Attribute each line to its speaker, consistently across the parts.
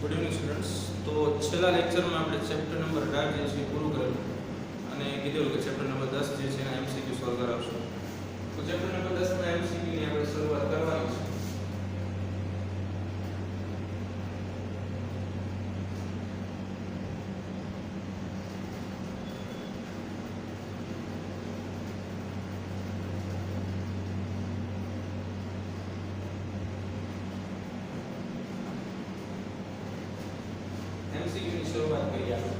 Speaker 1: Good evening students. તો છેલ્લા લેક્ચરમાં આપણે ચેપ્ટર નંબર 18 જે છે એ પૂરું કરેલું અને કીધેલું કે ચેપ્ટર નંબર 10 જે છે એના એમસીક્યુ સોલ્વ કરાવશું. તો ચેપ્ટર નંબર 10 ના એમસીક્યુ ની આપણે શરૂઆત કરવાની છે. એમસીક્યુ ની શરૂઆત કરીએ આપણે.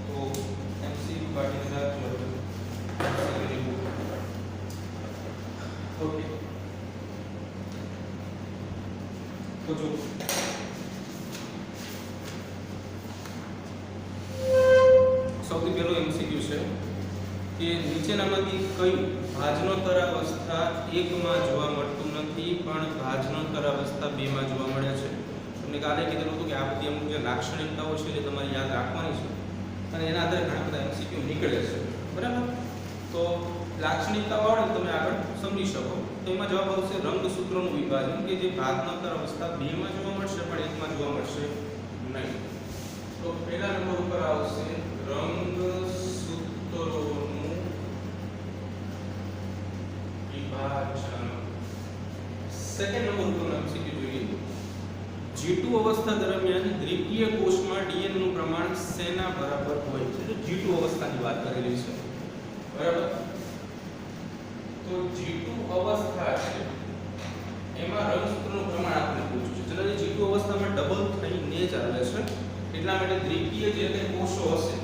Speaker 1: તો એમસીક્યુ કાઢીને રાખજો. એમસીક્યુ ની બુક. ઓકે. તો જો સૌથી પહેલો એમસીક્યુ છે કે નીચેનામાંથી કઈ ભાજનોત્તર અવસ્થા 1 માં જોવા મળતું નથી પણ ભાજનોત્તર અવસ્થા 2 માં જોવા મળે છે. તમને કાલે કીધું હતું કે આ બધી અમુક જે લાક્ષણિકતાઓ છે એ તમારે યાદ રાખવાની છે અને એના આધારે ઘણા બધા એમસીક્યુ નીકળે છે. બરાબર? તો લાક્ષણિકતાઓ આવડે તમે આગળ સમજી શકો. તો એમાં જવાબ આવશે રંગસૂત્રોનું વિભાજન કે જે ભાજનોત્તર અવસ્થા 2 માં જોવા મળશે પણ 1 માં જોવા મળશે નહીં. તો પહેલા નંબર ઉપર આવશે રંગસૂત્રોનું વિભાજન. સેકન્ડ નંબર ઉપર એમસીક્યુ જોઈએ. G2 અવસ્થા દરમિયાન દ્વિતીય કોષમાં DNA નું પ્રમાણ શેના બરાબર હોય છે? તો G2 અવસ્થાની વાત કરેલી છે. બરાબર? તો G2 અવસ્થા છે એમાં રંગસૂત્રોનું પ્રમાણ આપણે પૂછ્યું છે. જનરલી G2 અવસ્થામાં ડબલ થઈને જ આવે છે. એટલા માટે દ્વિતીય જે તે કોષો હશે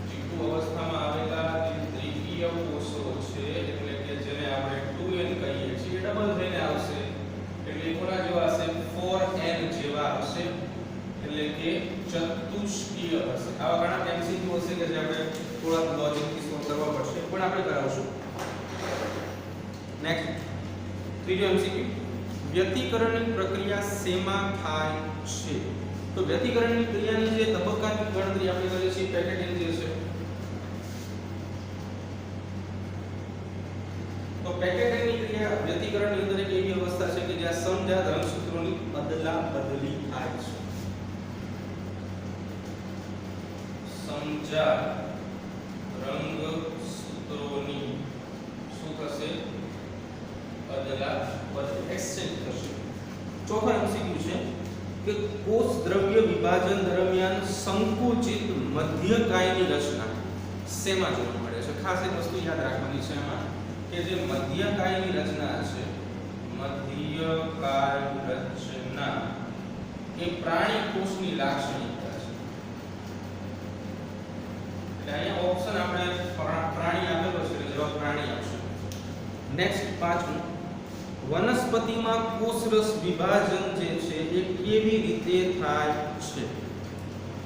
Speaker 1: G2 અવસ્થામાં આવેલા જે દ્વિતીય કોષો છે એટલે કે જેને આપણે 2n કહીએ છીએ ડબલ થઈને આવશે. એટલે કોના જેવા હશે? 4n જેવા હશે. એટલે કે ચતુષ્કીય હશે. આવા ઘણા એમસીક્યુ હશે કે જે આપણે થોડા લોજિકથી સોલ્વ કરવા પડશે પણ આપણે કરાવશું. નેક્સ્ટ ત્રીજો એમસીક્યુ. વ્યતિકરણની પ્રક્રિયા શેમાં થાય છે? તો વ્યતિકરણની ક્રિયાની જે તબક્કાની ગણતરી આપણે કરીએ છીએ પેકેટિંગ જે છે. તો પેકેટિંગની ક્રિયા વ્યતિકરણની અંદર એક એવી અવસ્થા છે કે જ્યાં સમજાત રંગસૂત્રોની અદલા બદલી થાય છે. સમજાત રંગસૂત્રોની શું થશે? અદલા બદલી, એક્સચેન્જ થશે. ચોથો એમસીક્યુ છે કે કોષ દ્રવ્ય વિભાજન દરમિયાન સંકુચિત મધ્યકાયની રચના શેમાં જોવા મળે છે? ખાસ એક વસ્તુ યાદ રાખવાની છે એમાં કે જે મધ્યકાયની રચના છે, મધ્યકાય રચના એ પ્રાણી કોષની લાક્ષણિકતા છે. એટલે અહીંયા ઓપ્શન આપણે પ્રાણી આપેલો છે એટલે જવાબ પ્રાણી આપશે. નેક્સ્ટ પાંચમું. વનસ્પતિમાં કોષરસ વિભાજન જે છે એ કેવી રીતે થાય છે?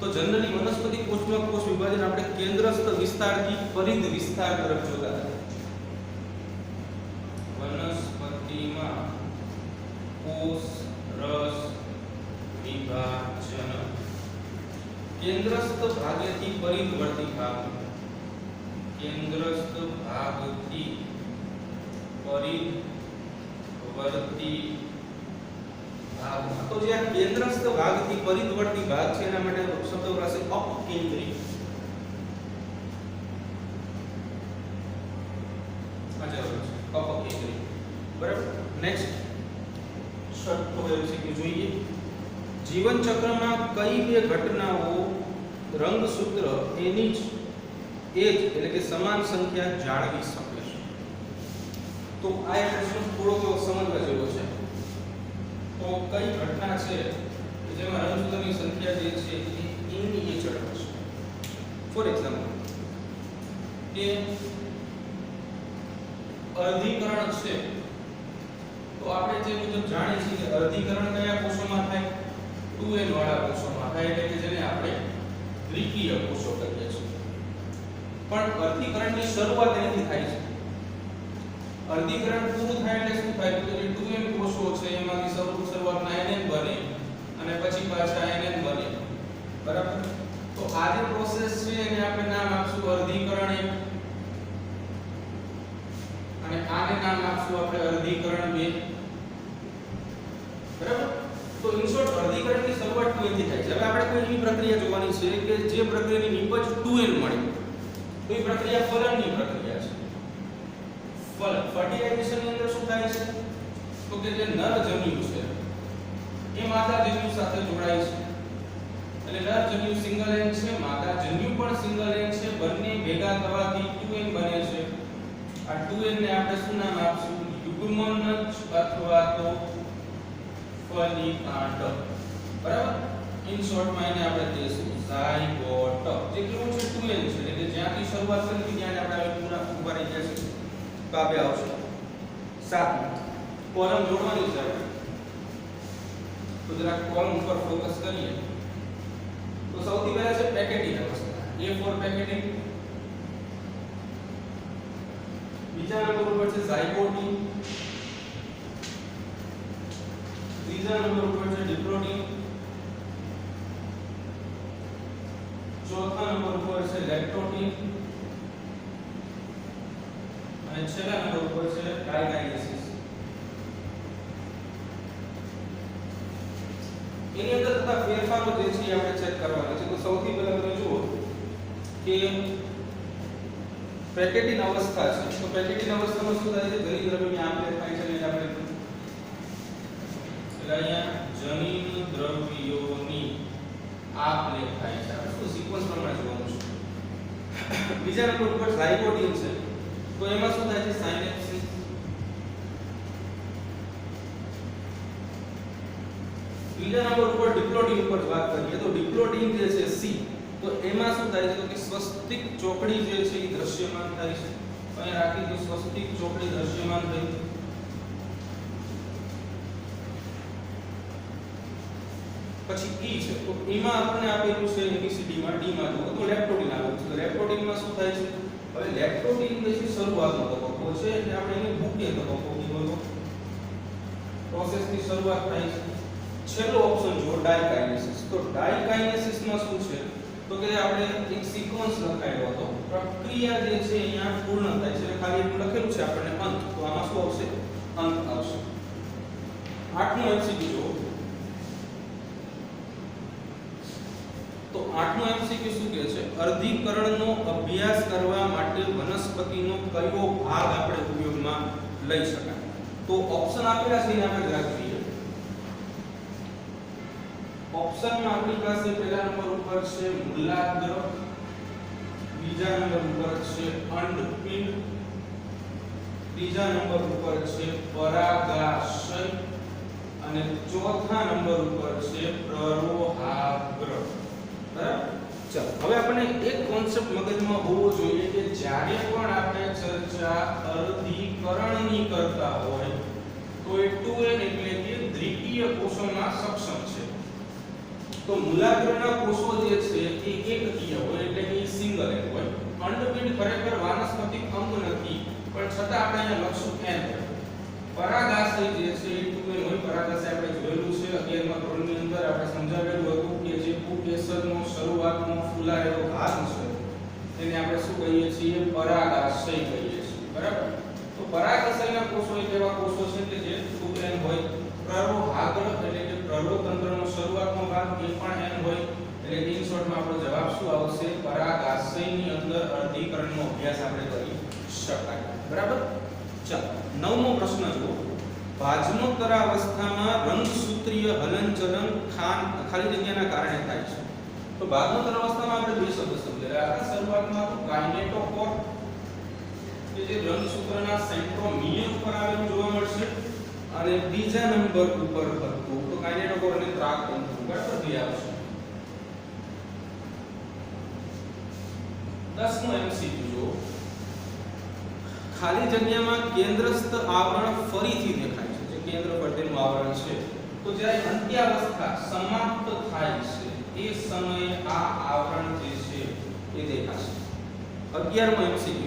Speaker 1: તો જનરલી વનસ્પતિ કોષમાં કોષ વિભાજન આપણે કેન્દ્રસ્થ વિસ્તારથી પરિધ વિસ્તાર તરફ જોતા હતા. વનસ્પતિમાં કોષ રસ વિભાજન કેન્દ્રસ્થ ભાગેથી પરિધવર્તી ભાગ, કેન્દ્રસ્થ ભાગથી પરિધવર્તી ભાગ. તો જે આ કેન્દ્રસ્થ ભાગથી પરિધવર્તી ભાગ છે એના માટે શબ્દ વપરાશે અપકેન્દ્રી. અપકેન્દ્રી. બરાબર? નેક્સ્ટ છઠ્ઠો એમસીક્યુ જોઈએ. જીવન ચક્રમાં કઈ બે ઘટનાઓ રંગસૂત્ર એની જ એટલે કે સમાન સંખ્યા જાળવી શકે છે? તો આ એક પ્રશ્ન થોડો સમજવા જેવો છે. તો કઈ ઘટના છે કે જેમાં રંગસૂત્રની સંખ્યા જે છે એ એની એ જળવાશે? ફોર એક્ઝામ્પલ કે અર્ધીકરણ છે. તો આપણે જે મુજબ જાણીએ છીએ કે અર્ધીકરણ કયા કોષોમાં થાય? 2n વાળા કોષોમાં થાય એટલે કે જેને આપણે દ્વિકીય કોષો કહીએ છીએ. પણ અર્ધીકરણની શરૂઆત એનાથી થાય છે. અર્ધીકરણ પૂરું થાય એટલે શું થાય? તો જે 2n કોષો છે એમાંથી શરૂઆતમાં nn બને અને અને પછી પાછા NN બને બરાબર તો આ જે પ્રોસેસ છે એને આપણે નામ આપશું અર્ધીકરણ 1 અને આને નામ આપશું આપણે અર્ધીકરણ 2 બરાબર તો ઇન શોર્ટ અર્ધીકરણની શરૂઆત 2n થી થાય છે હવે આપણે કોઈ એવી પ્રક્રિયા જોવાની છે કે જે પ્રક્રિયાની નિપજ 2n મળે તો એ પ્રક્રિયા ફલનની પ્રક્રિયા છે ફલન ફર્ટિલાઇઝેશન ની અંદર શું થાય છે તો કે જે નર જન્યુ છે એ માદા જન્યુ સાથે જોડાય છે એટલે નર જન્યુ સિંગલ એન છે માદા જન્યુ પણ સિંગલ એન છે બંને ભેગા થવાથી 2n બને છે આ 2n ને આપણે શું નામ આપશું યુગ્મન અથવા તો ફલિતાંડ બરાબર ઇન શોર્ટ માં એને આપણે કહીશું ઝાયગોટ જે કેવું છે 2n છે એટલે જ્યાંથી શરૂઆત કરી હતી ત્યાં આપણે પૂરા ઉભા રહી ગયા છે કાપે આવશે 7 કોલમ જોડવાની છે આપણે તો જરા કોલમ ઉપર ફોકસ કરીએ તો સૌથી પહેલા છે પેકેટિંગ અવસ્થા A ફોર પેકેટિંગ બીજા નંબર ઉપર છે ઝાયગોટી ત્રીજા નંબર ઉપર છે ડિપ્લોડિંગ ચોથા નંબર ઉપર છે લેક્ટોટિન અને છેલ્લા નંબર ઉપર છે ડાયકાઇનેસિસ એની અંદર થતા ફેરફારો જે છે આપણે ચેક કરવાના છે તો સૌથી પહેલા તમે જુઓ કે પેકેટિન અવસ્થા છે તો પેકેટિન અવસ્થામાં શું થાય છે જનીન દ્રવ્યની આપ-લે થાય છે એટલે આપણે એટલે અહીંયા જનીન દ્રવ્યોની આપ-લે થાય છે આપણે શું સિક્વન્સ પ્રમાણે જોવાનું છે બીજા નંબર ઉપર ઝાયગોટિન છે તો એમાં શું થાય છે સાયનેપ્સિસ ત્રીજા નંબર ઉપર ડિપ્લોડિન ઉપર વાત કરીએ તો ડિપ્લોડિન જે છે C તો એમાં શું થાય છે તો કે સ્વસ્તિક ચોકડી જે છે એ દ્રશ્યમાન થાય છે અહીંયા રાખી દો સ્વસ્તિક ચોકડી દ્રશ્યમાન થઈ પછી E છે તો એમાં આપણે આપેલું છે ABCD માં D માં જો તો લેક્ટોડિન આપેલું છે લેક્ટોડિન માં શું થાય છે હવે લેક્ટોડિન પછી શરૂઆતનો તબક્કો છે એટલે આપણે એને મુખ્ય તબક્કો કીધો પ્રોસેસ ની શરૂઆત થાય છે છેલ્લો ઓપ્શન જો ડાયકાઇનેસિસ તો ડાયકાઇનેસિસ માં શું છે તો કે આપણે એક સિક્વન્સ લખાયો હતો પ્રક્રિયા જે છે અહીંયા પૂર્ણ થાય છે ખાલી એટલું લખેલું છે આપણને અંત તો આમાં શું આવશે અંત આવશે 8નું MCQ જો તો 8નું MCQ શું કહે છે અર્ધીકરણનો અભ્યાસ કરવા માટે વનસ્પતિનો કયો ભાગ આપણે ઉપયોગમાં લઈ શકાય તો ઓપ્શન આપેલા છે એને આપણે જરાક જોઈએ ઓપ્શન માં આપણી પાસે પહેલા નંબર ઉપર છે મૂલાગ્ર બીજા નંબર ઉપર છે અંડપિંડ ત્રીજા નંબર ઉપર છે પરાગાશય અને ચોથા નંબર ઉપર છે પ્રરોહાગ્ર બરાબર ચાલો હવે આપણે એક કોન્સેપ્ટ મગજમાં હોવો જોઈએ કે જ્યારે પણ આપણે ચર્ચા અર્ધીકરણની કરતા હોય તો એ 2n એટલે કે દ્વિતીય કોષોમાં સક્ષમ છે તો મૂલાગ્રના કોષો જે છે એ એકકીય હોય એટલે કે સિંગલ એક હોય અંડપિંડ ખરેખર વાનસ્પતિક અંગ નથી પણ છતાં આપણે અહીંયા લખશું n પરાગાશય જે છે એ 2n હોય પરાગાશય આપણે જોયેલું છે 11મા ધોરણની અંદર આપણે સમજાવેલું હતું કે જે પુકેસરનો શરૂઆતનો ફૂલાયેલો ભાગ છે તેને આપણે શું કહીએ છીએ પરાગાશય કહીએ છીએ બરાબર તો પરાગાશયના કોષો એક એવા કોષો છે કે જે 2n હોય પ્રરોહાગ્ર એટલે કે પ્રરોતંત્રનો શરૂઆતનો ભાગ એ પણ n હોય એટલે ઇન શોર્ટમાં આપણો જવાબ શું આવશે પરાગાશયની અંદર અર્ધીકરણનો અભ્યાસ આપણે કરી શકાય બરાબર ચાલો 9મો પ્રશ્ન જુઓ ભાજનોત્તર અવસ્થામાં રંગસૂત્રીય હલનચલન ખાલી જગ્યાના કારણે થાય છે તો ભાજનોત્તર અવસ્થામાં આપણે બે શબ્દ સમજ્યા આ શરૂઆતમાં તો કાઇનેટોકોર કે જે રંગસૂત્રના સેન્ટ્રોમિયર ઉપર આવેલું જોવા મળશે અને બીજા નંબર ઉપર હતું તો કાઇનેટોકોર અને ત્રાકતંતુ બરાબર બે આવશે 10નો MCQ જો ખાલી જગ્યામાં કેન્દ્રસ્થ આવરણ ફરીથી દેખાય છે જે કેન્દ્ર પર તેનું આવરણ છે તો જ્યારે અંત્યાવસ્થા સમાપ્ત થાય છે એ સમયે આ આવરણ જે છે એ દેખાશે 11મો MCQ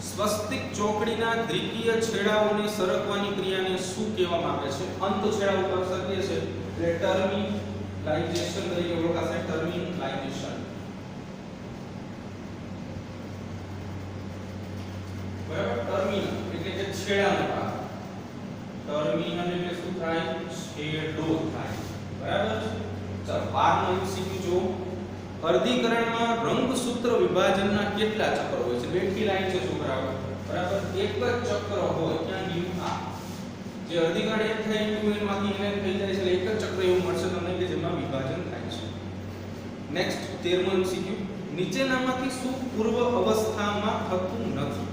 Speaker 1: સ્વસ્તિક ચોકડીના દ્વિતીય છેડાઓને સરકવાની ક્રિયાને શું કહેવામાં આવે છે અંત છેડા ઉપર સરકે છે એટલે ટર્મિનેશન લાઇઝેશન તરીકે ઓળખાશે, ટર્મિનાઇઝેશન. બરાબર, ટર્મિનલ એટલે કે છેડાનો ભાગ. ટર્મિનલ એટલે શું થાય? છેડો થાય. બરાબર. ચાલો 12 નો MCQ જો. અર્ધીકરણમાં રંગસૂત્ર વિભાજનના કેટલા ચક્ર હોય છે? બેઠી લાઈન છે છોકરાઓ. બરાબર, એક જ ચક્ર હોય. ક્યાં ગયું? આ જે અર્ધીકરણ એક થાય યુએન માંથી એને થઈ જાય છે, એક જ ચક્ર એવું મળશે તમને કે જેમાં વિભાજન થાય છે. નેક્સ્ટ 13 મો MCQ. નીચેનામાંથી શું પૂર્વ અવસ્થામાં થતું નથી?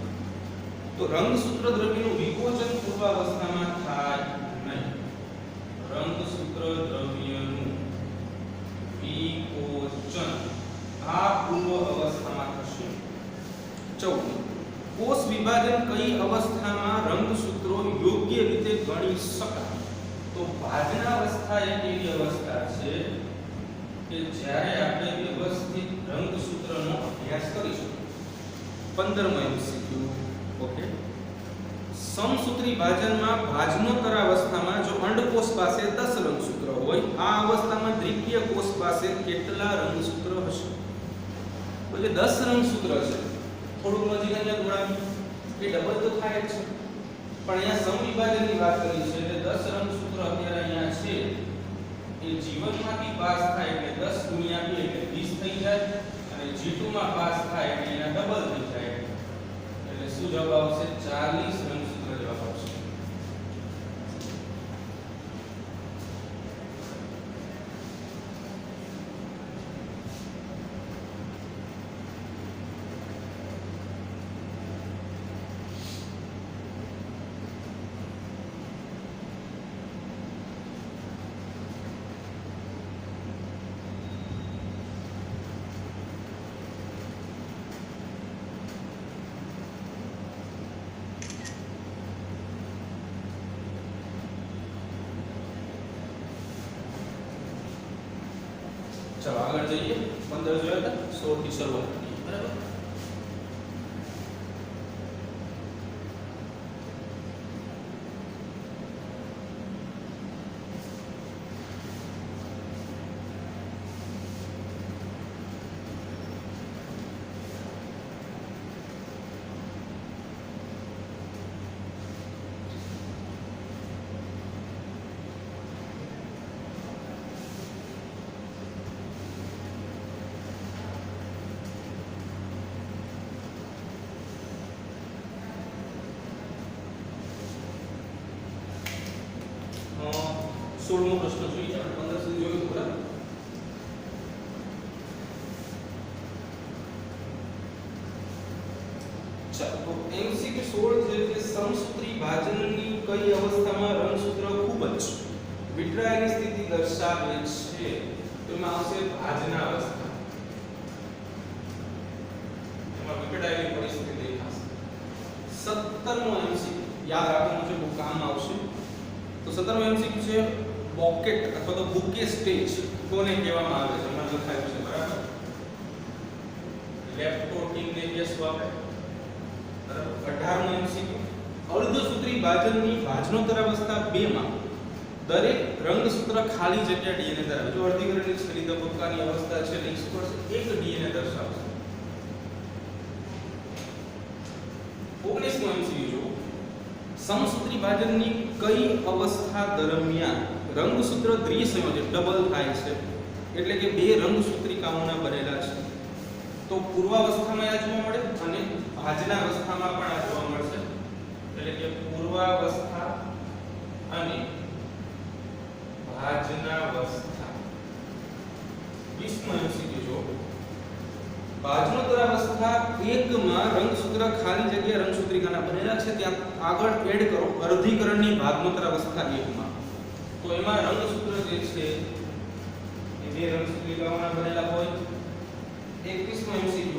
Speaker 1: તો રંગસૂત્ર દ્રવ્યનું વિકોચન પૂર્વ અવસ્થામાં થાય નહીં. રંગસૂત્ર દ્રવ્યનું વિકોચન આ પૂર્વ અવસ્થામાં થશે. 14. કોષ વિભાજન કઈ અવસ્થામાં રંગસૂત્રો યોગ્ય રીતે ગણી શકાય? તો ભાજનાવસ્થા એક એવી અવસ્થા છે કે જ્યારે આપણે વ્યવસ્થિત રંગસૂત્રનો અભ્યાસ કરીશું. 15 મો MCQ. ઓકે. સમસૂત્રી ભાજનમાં ભાજનોત્તર અવસ્થામાં જો અંડકોષ પાસે 10 રંગસૂત્ર હોય, આ અવસ્થામાં દ્વિકીય કોષ પાસે કેટલા રંગસૂત્ર હશે? તો જે 10 રંગસૂત્ર છે, થોડું લોજિક અહીંયા દોડાવી કે ડબલ તો થાય જ છે, પણ અહીંયા સમવિભાજનની વાત કરી છે એટલે 10 રંગસૂત્ર અત્યારે અહીંયા છે એ જીવનમાંથી પાસ થાય એટલે 10 ગુણ્યા 2 એટલે 20 થઈ જાય, અને G2 માં પાસ થાય એટલે એના ડબલ થઈ જાય. એટલે શું જવાબ આવશે? 40 રંગસૂત્ર જવાબ આવશે. चलो આગળ જઈએ. 15 જોયા હતા, 16 થી શરૂઆત કરીએ. બરાબર. सोलमो प्रश्न જોઈએ આપણે 15 સુધી જોયું બરાબર. ચાલો તો MCQ 16 છે કે સમસૂત્રી ભાજનની કઈ અવસ્થામાં રંગસૂત્ર ખૂબ જ વિખરાયેલી સ્થિતિ દર્શાવે છે? તો એમાં આવશે ભાજના અવસ્થા. એમાં વિખરાયેલી પરિસ્થિતિ દેખાશે. 17મો MCQ યાદ રાખવાનું છે, બહુ કામ આવશે. તો 17મો MCQ છે પોકેટ અથવા તો બુકે સ્ટેજ કોને કહેવામાં આવે છે? હમણાં લખાયું છે બરાબર. લેપ્ટોટીન ને કેસવા આપણે બરાબર. 18મો MCQ અર્ધસૂત્રી ભાજનની ભાજનોત્તર અવસ્થા 2 માં દરેક રંગસૂત્ર ખાલી જગ્યા DNA ધરાવે. જો અર્ધીકરણની છેલ્લી તબક્કાની અવસ્થા છે એટલે શું કરશે? એક DNA દર્શાવશે. 19મો MCQ જો સમસૂત્રી ભાજનની કઈ અવસ્થા દરમિયાન રંગસૂત્ર દ્વિસંયોજક ડબલ થાય છે? એટલે કે બે રંગસૂત્રિકાઓના બનેલા છે. તો પૂર્વાવસ્થામાં આ જોવા મળે અને ભાજના અવસ્થામાં પણ આ જોવા મળશે. એટલે કે પૂર્વાવસ્થા અને ભાજના અવસ્થા. 20મો MCQ જો ભાજનોત્તર અવસ્થા 1 માં રંગસૂત્ર ખાલી જગ્યા રંગસૂત્રિકાના બનેલા છે, ત્યાં આગળ એડ કરો અર્ધીકરણની ભાજનોત્તર અવસ્થા 1 માં. તો એમાં રંગસૂત્ર જે છે એ બે રંગસૂત્રિકાઓના બનેલા હોય. 21મો MCQ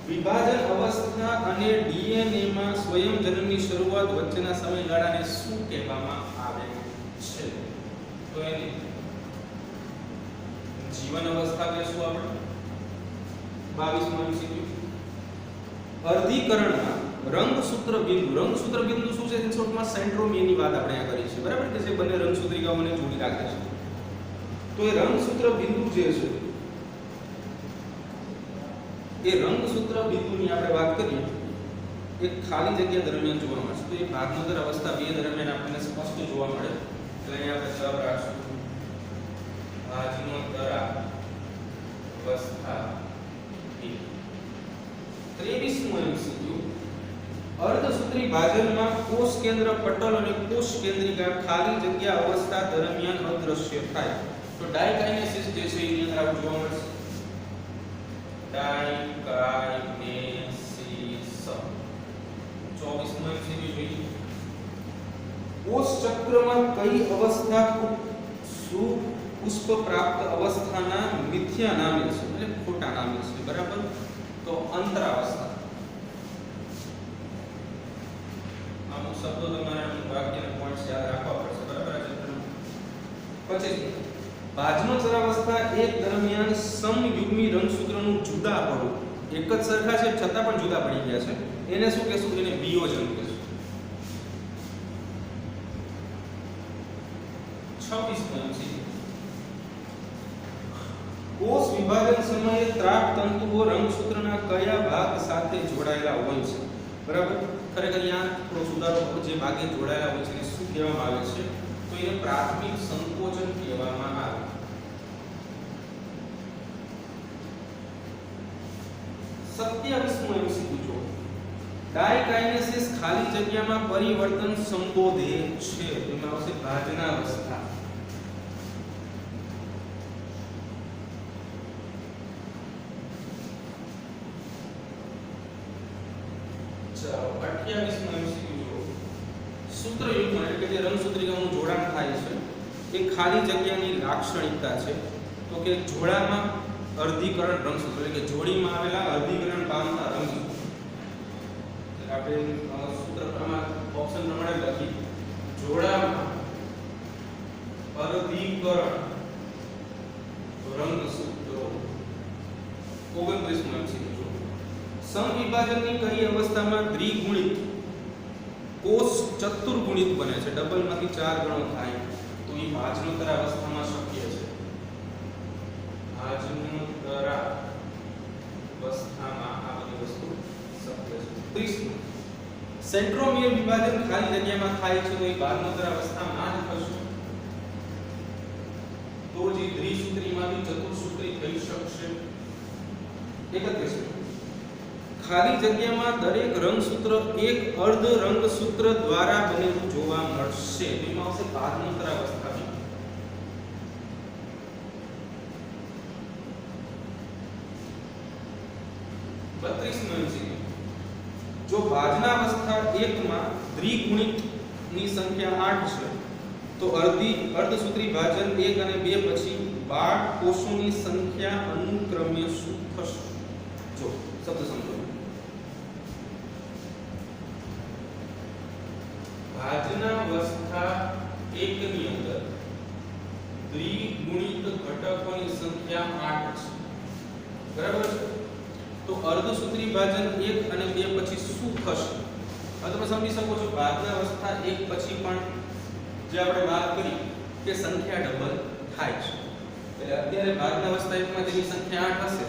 Speaker 1: વિભાજન અવસ્થા અને DNA માં સ્વયંજનનની શરૂઆત વચ્ચેના સમયગાળાને શું કહેવામાં આવે છે? તો એને જીવન અવસ્થા કહેશું આપણે. 22મો MCQ અર્ધીકરણમાં રંગસૂત્ર બિંદુ શું છે? શોર્ટમાં સેન્ટ્રોમિયરની વાત આપણે આ કરી છે બરાબર, કે જે બંને રંગસૂત્રિકાઓને જોડી રાખે છે. તો એ રંગસૂત્ર બિંદુ જે છે એ રંગસૂત્ર બિંદુની આપણે વાત કરીએ એક ખાલી જગ્યા દરમિયાન જોવા મળશે. તો એ ભાગનોદર અવસ્થા 2 દરમિયાન આપણને સ્પષ્ટ જોવા મળે. એટલે અહીંયા આપણે જવાબ રાખશું ભાગનોદર અવસ્થા 2. 23મું MCQ અર્ધસૂત્રી ભાજનમાં કોષ કેન્દ્ર પટલ અને કોષ કેન્દ્રિકા ખાલી જગ્યા અવસ્થા દરમિયાન અદૃશ્ય થાય. તો ડાયકાઇનેસિસ જે છે એની અંદર આપણે જોવા મળશે. ડાયકાઇનેસિસ 24મું MCQ જોઈએ. કોષ ચક્રમાં કઈ અવસ્થા સુપુષ્પ પ્રાપ્ત અવસ્થાના મિથ્યા નામે છે એટલે ખોટા નામે છે. બરાબર. તો અંતરાવસ્થા. અમુક શબ્દો તમારે અમુક વાક્યના પોઈન્ટ્સ યાદ રાખવા પડશે. બરાબર છે. પછી ભાજનોદર અવસ્થા 1 દરમિયાન સમયુગ્મી રંગસૂત્રનું જુદા પડવું. એક જ સરખા છે છતાં પણ જુદા પડી ગયા છે. એને શું કહેશું? એને વિયોજન કહેશું. 26મું MCQ કોષ વિભાજન સમયે ત્રાક તંતુઓ રંગસૂત્રના કયા ભાગ સાથે જોડાયેલા હોય છે? બરાબર. ખરેખર અહીંયા થોડો સુધારો જે ભાગે જોડાયેલા હોય છે એને શું કહેવામાં આવે છે? તો એને પ્રાથમિક સંકોચન કહેવામાં આવે. 27મું MCQ જો ડાયકાઇનેસિસ ખાલી જગ્યામાં પરિવર્તન સંબોધે છે. તેમાં આવશે ભાજનાવસ્થા. ચાલો 28મું MCQ જો સૂત્રયુગ્મ એટલે કે જે રંગસૂત્રિકાનું જોડાણ થાય છે એ ખાલી જગ્યાની લાક્ષણિકતા છે. તો કે જોડામાં અર્ધીકરણ રંગસૂત્ર એટલે કે જોડીમાં આવેલા અર્ધીકરણ પામતા રંગસૂત્ર. આપણે સૂત્ર પ્રમાણે ઓપ્શન પ્રમાણે લખી જોડામાં અર્ધીકરણ રંગસૂત્રો. 29મું MCQ સમવિભાજનની કઈ અવસ્થામાં દ્વિગુણિત કોષ ચતુર્ગુણિત બને છે? ડબલમાંથી 4 ગણો થાય. તો એ ભાજનોદર અવસ્થામાં શક્ય છે. ભાજનોદર અવસ્થામાં આ બધી વસ્તુ શક્ય છે. 30મું સેન્ટ્રોમિયર વિભાજન ખાલી જગ્યામાં થાય છે. તો એ ભાજનોદર અવસ્થામાં જ થશે. તો જે દ્વિસૂત્રીમાંથી ચતુર્સૂત્રી થઈ શકશે. 31મું ખાલી જગ્યામાં દરેક રંગસૂત્ર એક અર્ધ રંગસૂત્ર દ્વારા બનેલું જોવા મળશે. એમાં આવશે ભાજનોદર અવસ્થા. 32મું MCQ જો ભાજનાવસ્થા 1 માં દ્વિગુણિત ની સંખ્યા 8 છે તો અર્ધસૂત્રી ભાજન 1 અને 2 પછી બાળ કોષોની સંખ્યા અનુક્રમે શું થશે? જો શબ્દ સમજો. ભાજનાવસ્થા 1 ની અંદર દ્વિગુણિત ઘટકોની સંખ્યા 8 છે. બરાબર છે. તો અર્ધસૂત્રી ભાજન 1 અને 2 પછી શું થશે? હવે તમે સમજી શકો છો ભાજનાવસ્થા 1 પછી પણ જે આપણે વાત કરી કે સંખ્યા ડબલ થાય છે. એટલે અત્યારે ભાજનાવસ્થા 1 માં જેની સંખ્યા 8 હશે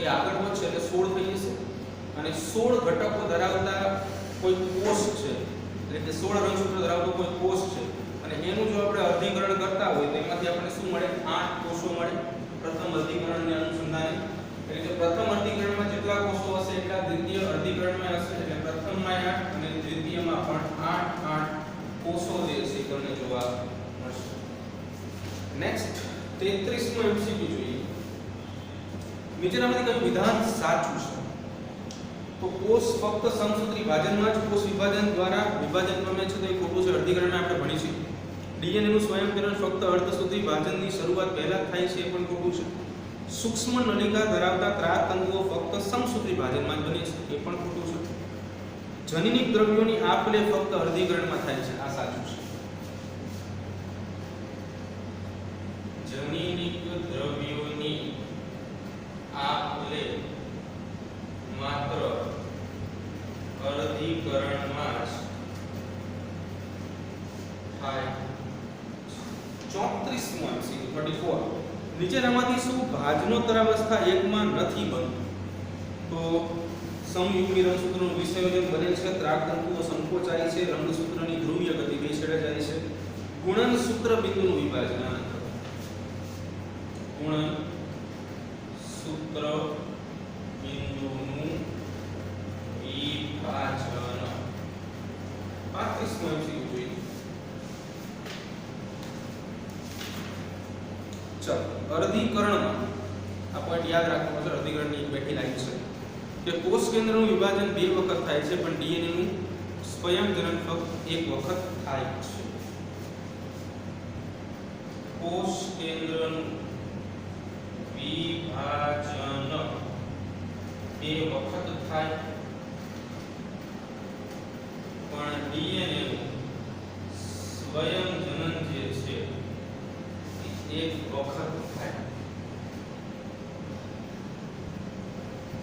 Speaker 1: એ આગળ વધશે એટલે 16 થઈ જશે. અને 16 ઘટકો ધરાવતા કોઈ કોષ છે એટલે કે 16 રંગસૂત્રો ધરાવતો કોઈ કોષ છે અને એનું જો આપણે અર્ધીકરણ કરતા હોય તો એમાંથી આપણને શું મળે? 8 કોષો મળે પ્રથમ અર્ધીકરણને અનુસંધાને. એટલે કે પ્રથમ અર્ધીકરણમાં જેટલા કોષો હશે એટલા દ્વિતીય અર્ધીકરણમાં હશે. એટલે પ્રથમમાં 8 અને દ્વિતીયમાં પણ 8 કોષો જે છે તમને જોવા મળશે. નેક્સ્ટ 33મું MCQ જોઈએ. નીચેનામાંથી કયું વિધાન સાચું છે? તો કોષ ફક્ત સમસૂત્રી ભાજનમાં જ કોષ વિભાજન દ્વારા વિભાજન પામે છે તો એ ખોટું છે. અર્ધીકરણમાં આપણે ભણીશું. ડીએનએ નું સ્વયંકરણ ફક્ત અર્ધસૂત્રી ભાજનની શરૂઆત પહેલા થાય છે એ પણ ખોટું છે. સૂક્ષ્મ નલિકા ધરાવતા ત્રાતંતુઓ ફક્ત સમસૂત્રી ભાજનમાં જ બને છે એ પણ ખોટું છે. જનીનિક દ્રવ્યોની આપ-લે ફક્ત અર્ધીકરણમાં થાય છે આ સાચું છે. જનીનિક દ્રવ્યોની આપ-લે માત્ર અર્ધીકરણમાં જ થાય. 34મું MCQ 34 નીચેનામાંથી શું ભાજનોત્તરાવસ્થા એકમાં નથી બનતું? તો સમયુગ્મી રંગસૂત્રનું વિસંયોજન બને છે, ત્રાકતંતુઓ સંકોચાય છે, રંગસૂત્રની ધ્રુવીય ગતિ બે છેડે જાય છે, ગુણન સૂત્ર બિંદુનું વિભાજન. ગુણન સૂત્ર બિંદુનું વિભાજન 35 MCQ જોઈએ. ચાલો, અર્ધીકરણમાં આ પોઈન્ટ યાદ રાખવાનો છે. અર્ધીકરણની એક બેઠી લાઈન છે કે કોષ કેન્દ્રનું વિભાજન બે વખત થાય છે, પણ ડીએનએ નું સ્વયંજનન ફક્ત એક વખત થાય છે. કોષ કેન્દ્રનું વિભાજન બે વખત થાય, પણ ડીએનએ નું સ્વયંજનન જે છે એક વખત થાય.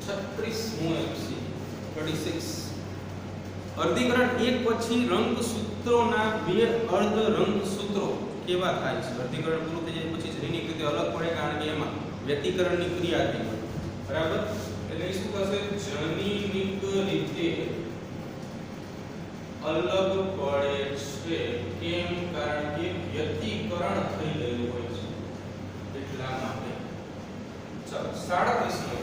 Speaker 1: 36 અર્ધીકરણ એક પછી રંગસૂત્રોના બે અર્ધ રંગસૂત્રો કેવા થાય છે? અર્ધીકરણ પૂરું થઈ જાય પછી જનીનિક રીતે અલગ પડે, કારણ કે એમાં વ્યતિકરણની ક્રિયા થઈ હોય. બરાબર? એટલે શું થશે? જનીનિક રીતે અલગ પડે છે. કેમ? કારણ કે વ્યતિકરણ થઈ ગયું હોય છે એટલા માટે. ચાલો, 37 નો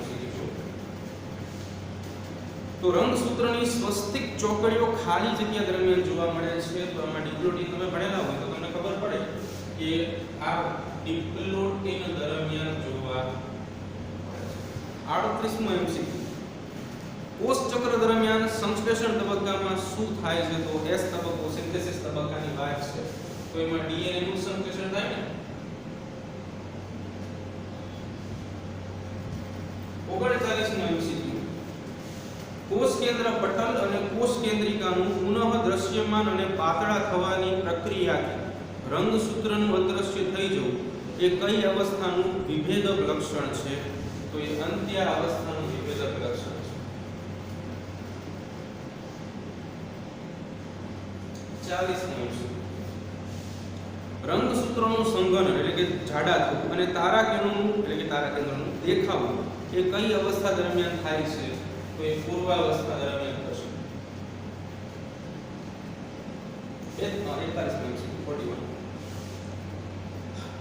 Speaker 1: તો રંગસૂત્રની સ્વસ્તિક ચોકડીઓ ખાલી જગ્યા દરમિયાન જોવા મળે છે. તો આમાં ડિપ્લોટીન તમે ભણેલા હોય તો તમને ખબર પડે કે આ ડિપ્લોટીન દરમિયાન જોવા મળે છે. 38મો MCQ કોષ ચક્ર દરમિયાન સંશ્લેષણ તબક્કામાં શું થાય છે? તો S તબક્કો સિન્થેસિસ તબક્કાની વાત છે. તો એમાં ડીએનએ નું સંશ્લેષણ થાય ને. 39મો MCQ કોષ કેન્દ્ર પટલ અને કોષ કેન્દ્રિકાનું પુનઃ દ્રશ્યમાન અને પાતળા થવાની પ્રક્રિયાથી રંગસૂત્રનું અદૃશ્ય થઈ જવું એ કઈ અવસ્થાનું વિભેદક લક્ષણ છે? તો એ અંત્ય અવસ્થાનું વિભેદક લક્ષણ છે. 40મો રંગસૂત્રોનું સંઘન એટલે કે જાડા થવું અને તારાકેન્દ્રનું એટલે કે તારાકેન્દ્રનું દેખાવું એ કઈ અવસ્થા દરમિયાન થાય છે? તો એ પૂર્વાવસ્થા દરમિયાન થશે. 41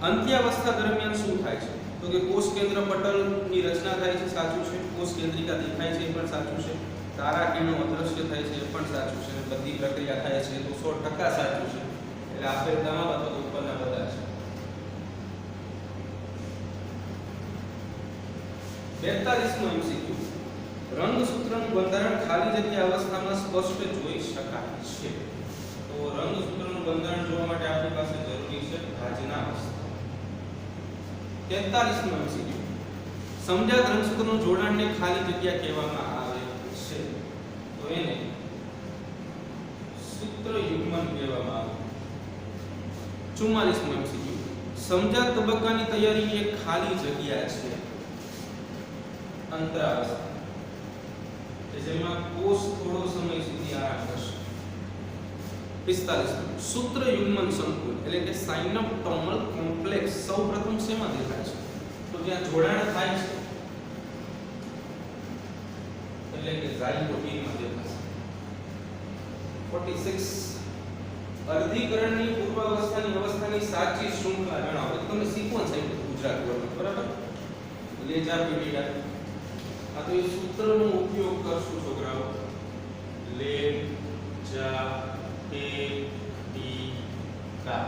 Speaker 1: અંત્યાવસ્થા દરમિયાન શું થાય છે? તો કે કોષ કેન્દ્ર પટલની રચના થાય છે, સાચું છે. કોષ કેન્દ્રિકા દેખાય છે, એ પણ સાચું છે. તારાકીણો અદૃશ્ય થાય છે, એ પણ સાચું છે. બધી પ્રક્રિયા થાય છે, તો 100% સાચું છે. એટલે આપેલ તમામ અથવા ઉપરના બધા છે. 42મો MCQ રંગસૂત્રનું બંધારણ ખાલી જગ્યા અવસ્થામાં સ્પષ્ટ જોઈ શકાય છે. તો રંગસૂત્રનું બંધારણ જોવા માટે આપણી પાસે જરૂરી છે ભાજના અવસ્થા. 43મો MCQ સમજાત રંગસૂત્રનું જોડાણને ખાલી જગ્યા કહેવામાં આવે છે. તો એને સૂત્ર યુગ્મન કહેવામાં આવે. 44મો MCQ સમજાત તબક્કાની તૈયારી એક ખાલી જગ્યા છે, અંતરાવસ્થા, જેમાં કોષ થોડો સમય સુધી આરામ કરશે. 45 સૂત્ર યુગ્મન સંકુલ એટલે કે સાયનોપ્ટોમલ કોમ્પ્લેક્સ સૌપ્રથમ શેમાં દેખાય છે? તો જ્યાં જોડાણ થાય છે એટલે કે ઝાયગોટીનમાં દેખાશે. 46 અર્ધીકરણની પૂર્વાવસ્થાની અવસ્થાની સાચી શૃંખલા જણાવો. તમે સિક્વન્સ આપ્યું ગુજરાત બોર્ડ, બરાબર? લેજા પીડિયા. આ તો એ સૂત્રનો ઉપયોગ કરશું છોકરાઓ. લેજા પીડિયા.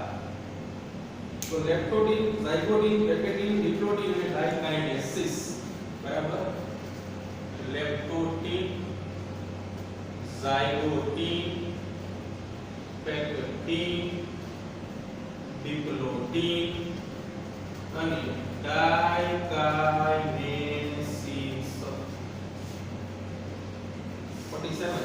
Speaker 1: તો લેપ્ટોડિન, ઝાયગોટિન, પેપેટિન, ડિપ્લોટિન અને ડાયકાઇનેસિસ, બરાબર? લેપ્ટોટિન, ઝાયગોટિન, પેપેટિન, ડિપ્લોટિન અને ડાયકાઇનેસિસ. 47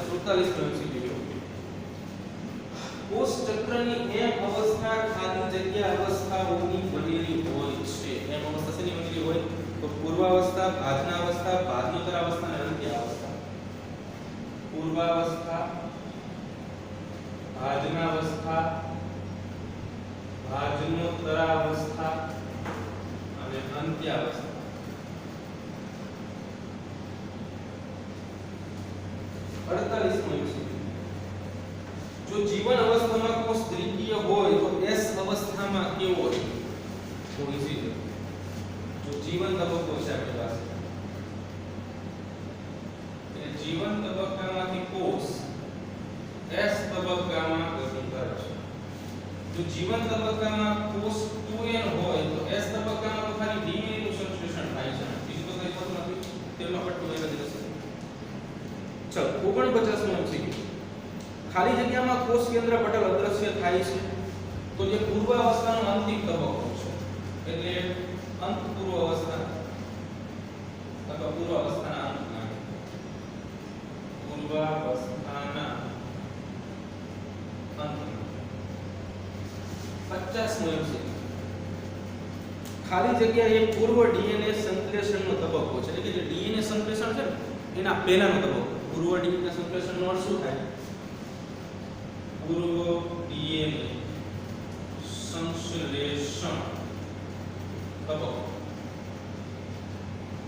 Speaker 1: કોષ ચક્રની એમ અવસ્થા ખાલી જગ્યા અવસ્થાઓની બનેલી હોય છે. એમ અવસ્થા શેની બનેલી હોય? તો પૂર્વાવસ્થા, ભાજનાવસ્થા, ભાજનોત્તરાવસ્થા અને અંત્યાવસ્થા. પૂર્વાવસ્થા, ભાજનાવસ્થા, ભાજનોત્તરાવસ્થા અને જો જીવન તબક્કામાં કોષ 2n હોય તો s તબક્કામાં તો ખાલી DNA નું સંશ્લેષણ થાય છે, બીજું તો કંઈ થતું નથી. તેમાં પણ 2n જ રહેશે. ચલો 49 નો MCQ. ખાલી જગ્યામાં કોષ કેન્દ્ર પટલ અદ્રશ્ય થાય છે તો જે પૂર્વાવસ્થાનો અંતિમ તબક્કો છે એટલે અંત પૂર્વ અવસ્થા અથવા પૂર્વાવસ્થાના અંતમાં પૂર્વાવસ્થાના અંતમાં 50 નો MCQ. ખાલી જગ્યા એ પૂર્વ DNA સંશ્લેષણનો તબક્કો છે એટલે કે જે DNA સંશ્લેષણ છે ને એના પહેલાનો તબક્કો. પૂર્વ DNA સંશ્લેષણનો અર્થ શું થાય? પૂર્વ DNA સંશ્લેષણ તબક્કો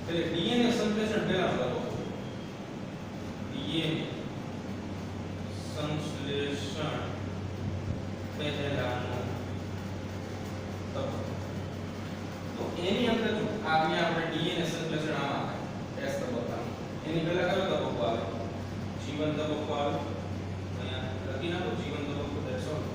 Speaker 1: એટલે DNA સંશ્લેષણ પહેલાનો તબક્કો. DNA સંશ્લેષણ પહેલાનો તબક્કો. તો એની અંદર જો અહીંયા આપણે DNA સંશ્લેષણ આમાં થાય S તબક્કામાં. એની પહેલા કયો તબક્કો આવે? જીવન તબક્કો આવે. અહીંયા લખી નાખો જીવન તબક્કો દર્શાવો.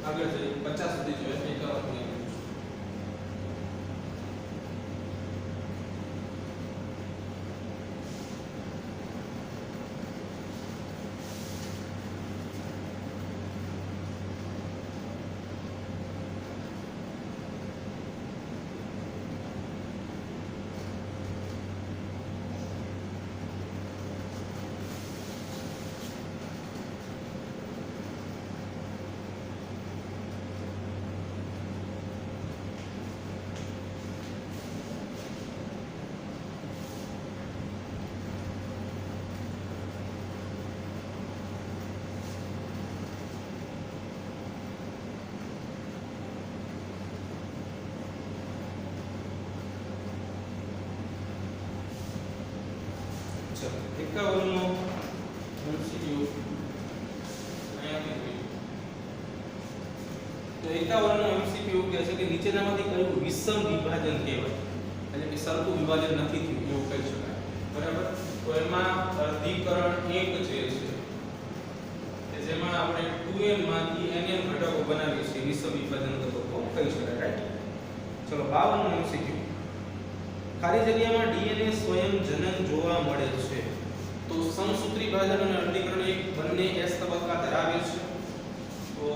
Speaker 1: આગળ જઈએ 50 સુધી જોઈએ 51 ની એકાવનનો MCQ અહીંયા તો 51નો MCQ કહે છે કે નીચેનામાંથી કયું વિષમ વિભાજન કહેવાય એટલે કે સરખું વિભાજન નથી થયું એવું કહી શકાય. બરાબર. તો એમાં અર્ધીકરણ 1 જે છે કે જેમાં આપણે 2n માંથી nn ઘટકો બનાવીએ છીએ વિષમ વિભાજન તબક્કો કહી શકાય. રાઈટ. ચલો 52નો MCQ. ખાલી જગ્યામાં DNA સ્વયં જનન જોવા મળે છે તો સમસૂત્રી ભાજન અને અર્ધીકરણ 1 બંને S તબક્કા ધરાવે છે. તો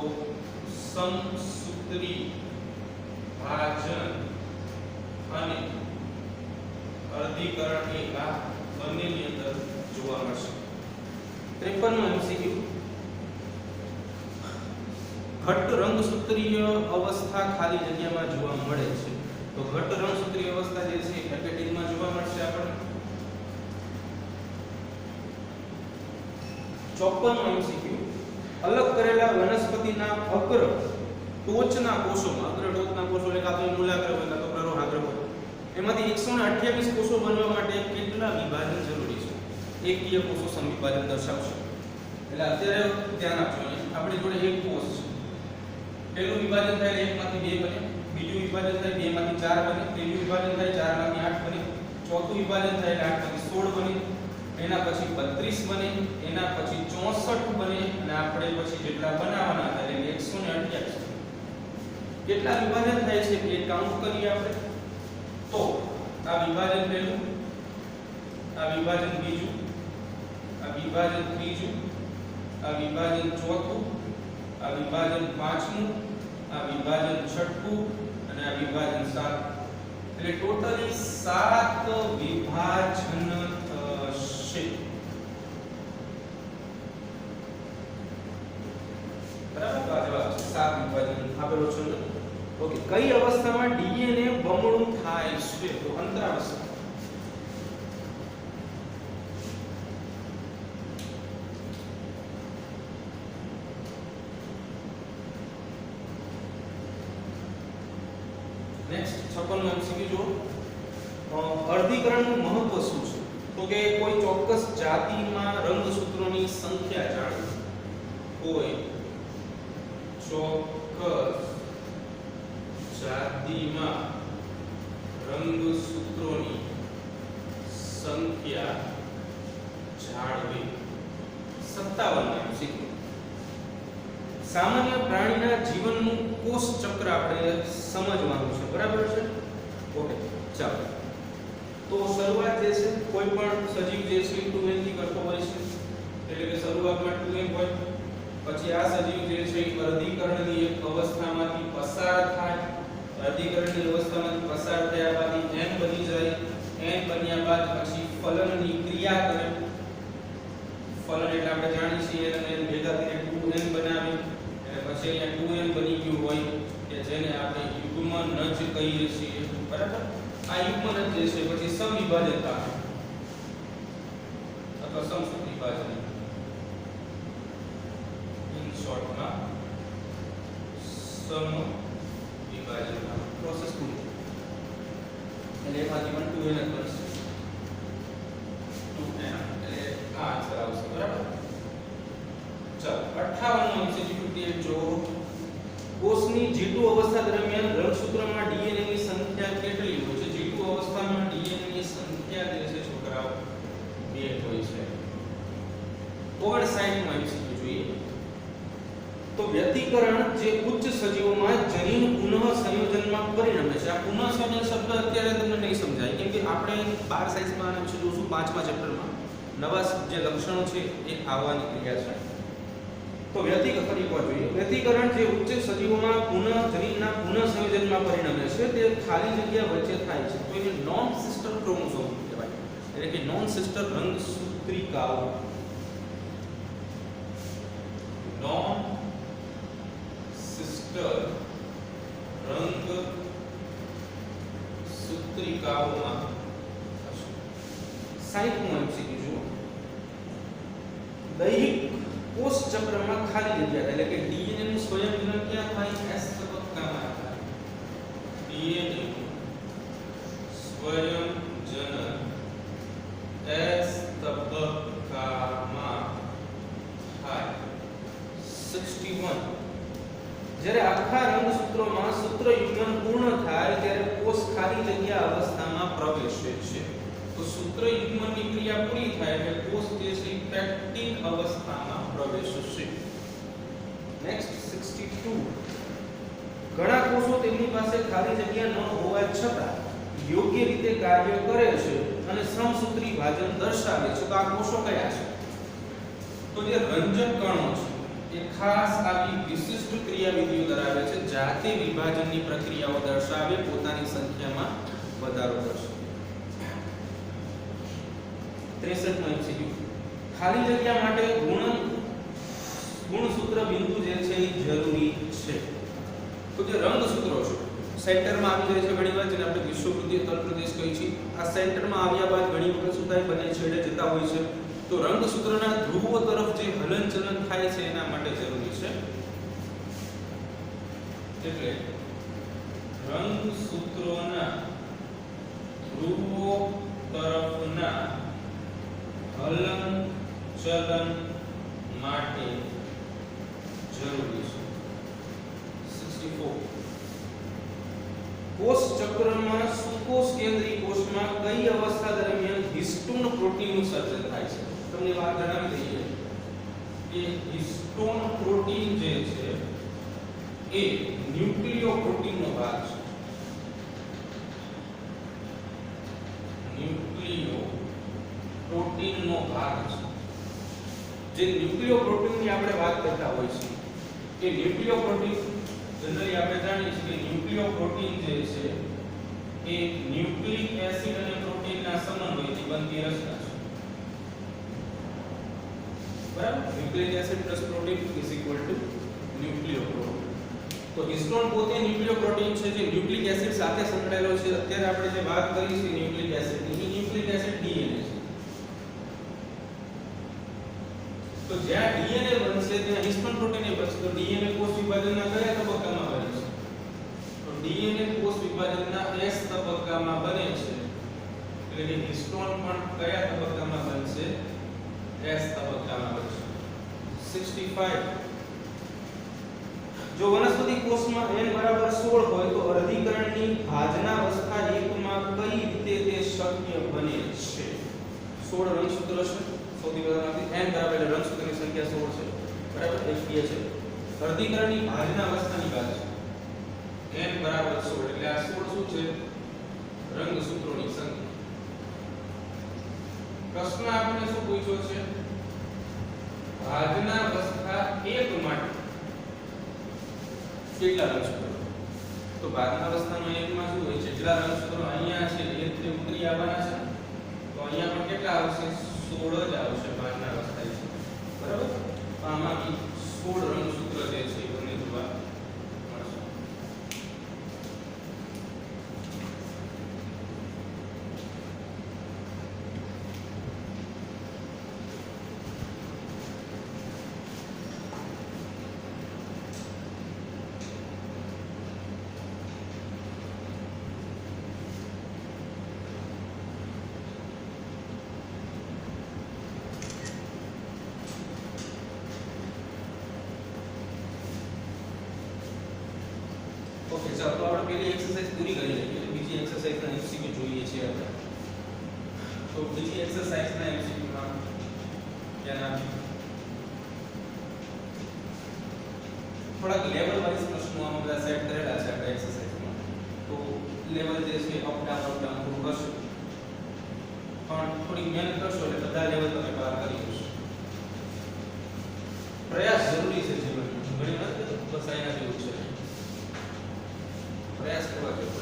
Speaker 1: સમસૂત્રી ભાજન અને અર્ધીકરણ 1 આ બંનેની અંદર જોવા મળશે. 53નો MCQ. ઘટ્ટ રંગસૂત્રીય અવસ્થા ખાલી જગ્યામાં જોવા મળે છે તો ઘટ્ટ રંગસૂત્રીય અવસ્થા જે છે હેપેટિનમાં જોવા મળશે આપણને. 54નો MCQ. અલગ કરેલા વનસ્પતિના અગ્ર ટોચના કોષોમાં અગ્ર ટોચના કોષો એટલે કાં તો મૂલાગ્ર હોય કાં તો પ્રરોહાગ્ર હોય એમાંથી 128 કોષો બનવા માટે કેટલા વિભાજન જરૂરી છે? એકકીય કોષો સમવિભાજન દર્શાવશે. એટલે અત્યારે ધ્યાન આપજો. આપણી જોડે એક કોષ છે. પહેલું વિભાજન થાય 1 માંથી 2 બને, બીજું વિભાજન થાય 2 માંથી 4 બને, ત્રીજું વિભાજન થાય 4 માંથી 8 બને, ચોથું વિભાજન થાય 8 માંથી 16 બને, એના પછી 32 બને, એના પછી 64 બને અને આપણે પછી જેટલા બનાવવાના હતા એટલે 128. કેટલા વિભાજન થાય છે એ કાઉન્ટ કરીએ આપણે. તો આ વિભાજન પહેલું, આ વિભાજન બીજું, આ વિભાજન ત્રીજું, આ વિભાજન ચોથું, આ વિભાજન પાંચમું, આ વિભાજન છઠ્ઠું અને આ વિભાજન સાતમું. એટલે ટોટલી 7 વિભાજન થશે. બરાબર. તો આ જવાબ છે 7 વિભાજન આપેલો છે. ઓકે. કઈ અવસ્થામાં DNA બમણું થાય છે? તો અંતરાવસ્થા. 56 નો MCQ જો અર્ધીકરણનું મહત્વ શું છે? તો કે કોઈ ચોક્કસ જાતિમાં રંગસૂત્રોની સંખ્યા જાણવી. કોઈ ચોક્કસ જાતિમાં રંગસૂત્રોની સંખ્યા જાણવી. 57 MCQ સામાન્ય પ્રાણીના જીવનનું કોષ ચક્ર આપણે સમજવાનું છે, બરાબર છે? ઓકે, ચાલો. તો શરૂઆત જે છે કોઈ પણ સજીવ જે છે 2n થી કરતો હોય છે, એટલે કે શરૂઆતમાં 2n હોય, પછી આ સજીવ જે છે અર્ધીકરણની એક અવસ્થામાંથી પસાર થાય, અર્ધીકરણની અવસ્થામાંથી પસાર થયા બાદ n બની જાય, n બન્યા બાદ પછી ફલનની ક્રિયા કરે. ફલન એટલે આપણે જાણીએ છીએ અને ભેગા કરીને 2n બનાવે, અને પછી અહીંયા 2n બની ગયું હોય કે જેને આપણે યુગ્મન જ કહીએ છીએ, બરાબર? આ યુગ્મન જ જે છે પછી સમવિભાજન થાય અથવા સમસૂત્ર વિભાજન, ઇન શોર્ટમાં સમવિભાજન પ્રોસેસ પૂરી. એટલે એમાંથી પણ 2n જ બનશે, 2n એટલે આ આન્સર આવશે, બરાબર? ચાલો 58 નો MCQ જો કોષની G2 અવસ્થા દરમિયાન રંગસૂત્રમાં DNA ની સંખ્યા કેટલી હોય છે? G2 અવસ્થામાં DNA ની સંખ્યા જે છે છોકરાઓ 2 હોય છે. 59 નો MCQ જોઈએ તો વ્યતિકરણ જે ઉચ્ચ સજીવોમાં જનીન પુનઃ સંયોજનમાં પરિણમે છે. આ પુનઃ સંયોજન શબ્દ અત્યારે તમને નહીં સમજાય કેમ કે આપણે 12 સાયન્સમાં આને જોશું 5મા ચેપ્ટરમાં નવા જે લક્ષણો છે એ આવવાની ક્રિયા છે. તો વ્યતિકરણ જે ઉચ્ચ સજીવોમાં જનીનના પુનઃ સંયોજનમાં પરિણમે છે તે ખાલી જગ્યા વચ્ચે થાય છે. તો એને નોન સિસ્ટર ક્રોમોસોમ કહેવાય, એટલે કે નોન સિસ્ટર રંગસૂત્રિકાઓ. નોન સિસ્ટર રંગસૂત્રિકાઓમાં 60 નો MCQ જુઓ દૈહિક કોષ ચક્રમાં ખાલી જગ્યા એટલે કે DNA નું સ્વયંજનન ક્યાં થાય? S તબક્કામાં થાય. DNA સ્વયંજનન S તબક્કામાં થાય. 61 જ્યારે આખા રંગસૂત્રોમાં સૂત્ર યુગ્મન પૂર્ણ થાય ત્યારે કોષ ખાલી જગ્યા અવસ્થામાં પ્રવેશે છે. તો સૂત્ર યુગ્મનની ક્રિયા પૂરી થાય એટલે કોષ જે છે પેક્ટિન અવસ્થામાં પ્રવેશશે. નેક્સ્ટ 62 ઘણા કોષો તેમની પાસે ખાલી જગ્યા ન હોવા છતાં યોગ્ય રીતે કાર્ય કરે છે અને સમસૂત્રી વિભાજન દર્શાવે છે. તો આ કોષો કયા છે? તો જે રંજક કણો છે એ ખાસ આવી વિશિષ્ટ ક્રિયાવિધિઓ ધરાવે છે, જાતે વિભાજનની પ્રક્રિયાઓ દર્શાવે, પોતાની સંખ્યામાં વધારો કરશે. 63 નો MCQ ખાલી જગ્યા માટે ગુણસૂત્ર બિંદુ જે છે એ જરૂરી છે. તો જે રંગસૂત્રો છે સેન્ટરમાં આવી જાય છે ઘણીવાર, જેને આપણે વિશ્વવૃત્તીય તલ પ્રદેશ કહીએ છીએ. આ સેન્ટરમાં આવ્યા બાદ ઘણી વખત શું થાય? બંને છેડે જતા હોય છે. તો રંગસૂત્રના ધ્રુવો તરફ જે હલનચલન થાય છે એના માટે જરૂરી છે. એટલે રંગસૂત્રોના ધ્રુવો તરફના હલનચલન માટે જરૂરી છે. 64 કોષ ચક્રમાં સુકોષ કેન્દ્રીય કોષમાં કઈ અવસ્થા દરમિયાન હિસ્ટોન પ્રોટીનનું સર્જન થાય છે? તમને વાત જણાવી દઈએ કે હિસ્ટોન પ્રોટીન જે છે એ ન્યુક્લિયોપ્રોટીનનો ભાગ છે. ન્યુક્લિયોપ્રોટીનનો ભાગ છે. જે ન્યુક્લિયોપ્રોટીનની આપણે વાત કરતા હોય છે કે ન્યુક્લિયોપ્રોટીન જનરલી આપણે જાણીએ છીએ કે ન્યુક્લિયોપ્રોટીન જે છે એ ન્યુક્લિક એસિડ અને પ્રોટીનના સમન્વયથી બનતી રચના છે. બરાબર? Nucleic acid plus protein is equal to nucleoprotein. તો હિસ્ટોન પોતે ન્યુક્લિયોપ્રોટીન છે જે ન્યુક્લિક એસિડ સાથે સંકળાયેલો છે. અત્યારે આપણે જે વાત કરી છે ન્યુક્લિક એસિડની, એ ન્યુક્લિક એસિડ DNA છે. તો જ્યાં DNA બનશે ત્યાં હિસ્ટોન પ્રોટીન બનશે. તો DNA કોષ વિભાજનના કયા તબક્કામાં બને છે? તો DNA કોષ વિભાજનના S તબક્કામાં બને છે, એટલે કે હિસ્ટોન પણ કયા તબક્કામાં બનશે? S તબક્કામાં બનશે. 65 જો વનસ્પતિ કોષમાં n બરાબર 16 હોય તો અર્ધીકરણની ભાજનાવસ્થા 1 માં કઈ રીતે તે શક્ય બને છે? 16 રંગસૂત્ર છે, સૌથી પહેલા n બરાબર એટલે રંગસૂત્રની સંખ્યા 16 છે, બરાબર? FA છે. અર્ધીકરણની ભાજનાવસ્થાની વાત છે. n બરાબર 16 એટલે આ 16 શું છે? રંગસૂત્રોની સંખ્યા. પ્રશ્ન આપણે શું પૂછ્યો છે? ભાજનાવસ્થા 1 માટે કેટલા રંગસૂત્રો? તો ભાજનાવસ્થામાં 1 માં શું હોય છે? જેટલા રંગસૂત્રો અહીંયા છે એ રીતે ઉતરી આવવાના છે, તો અહીંયા પણ કેટલા આવશે? 16 જ આવશે ભાજનાવસ્થા છે, બરાબર? આમાંથી 16 રંગસૂત્ર જે છે એ તમને જોવા મળશે. ઓકે, ચાલો તો આપણે પહેલી એક્સરસાઇઝ પૂરી કરી લઈએ. બીજી એક્સરસાઇઝના MCQ જોઈએ છીએ આપણે. તો બીજી એક્સરસાઇઝના MCQ માં ધ્યાન આપીએ. થોડાક લેવલ વાઇઝ પ્રશ્નો આમાં બધા સેટ કરેલા છે આપણે એક્સરસાઇઝમાં. તો લેવલ જે છે અપ ડાઉન થોડું કરશો, પણ થોડી મહેનત કરશો એટલે બધા લેવલ તમે પાર કરી જશો. પ્રયાસ જરૂરી છે જીવનમાં, ઘણી વખત બસ આના જેવું છે, પ્રયાસ કરવા જોઈએ.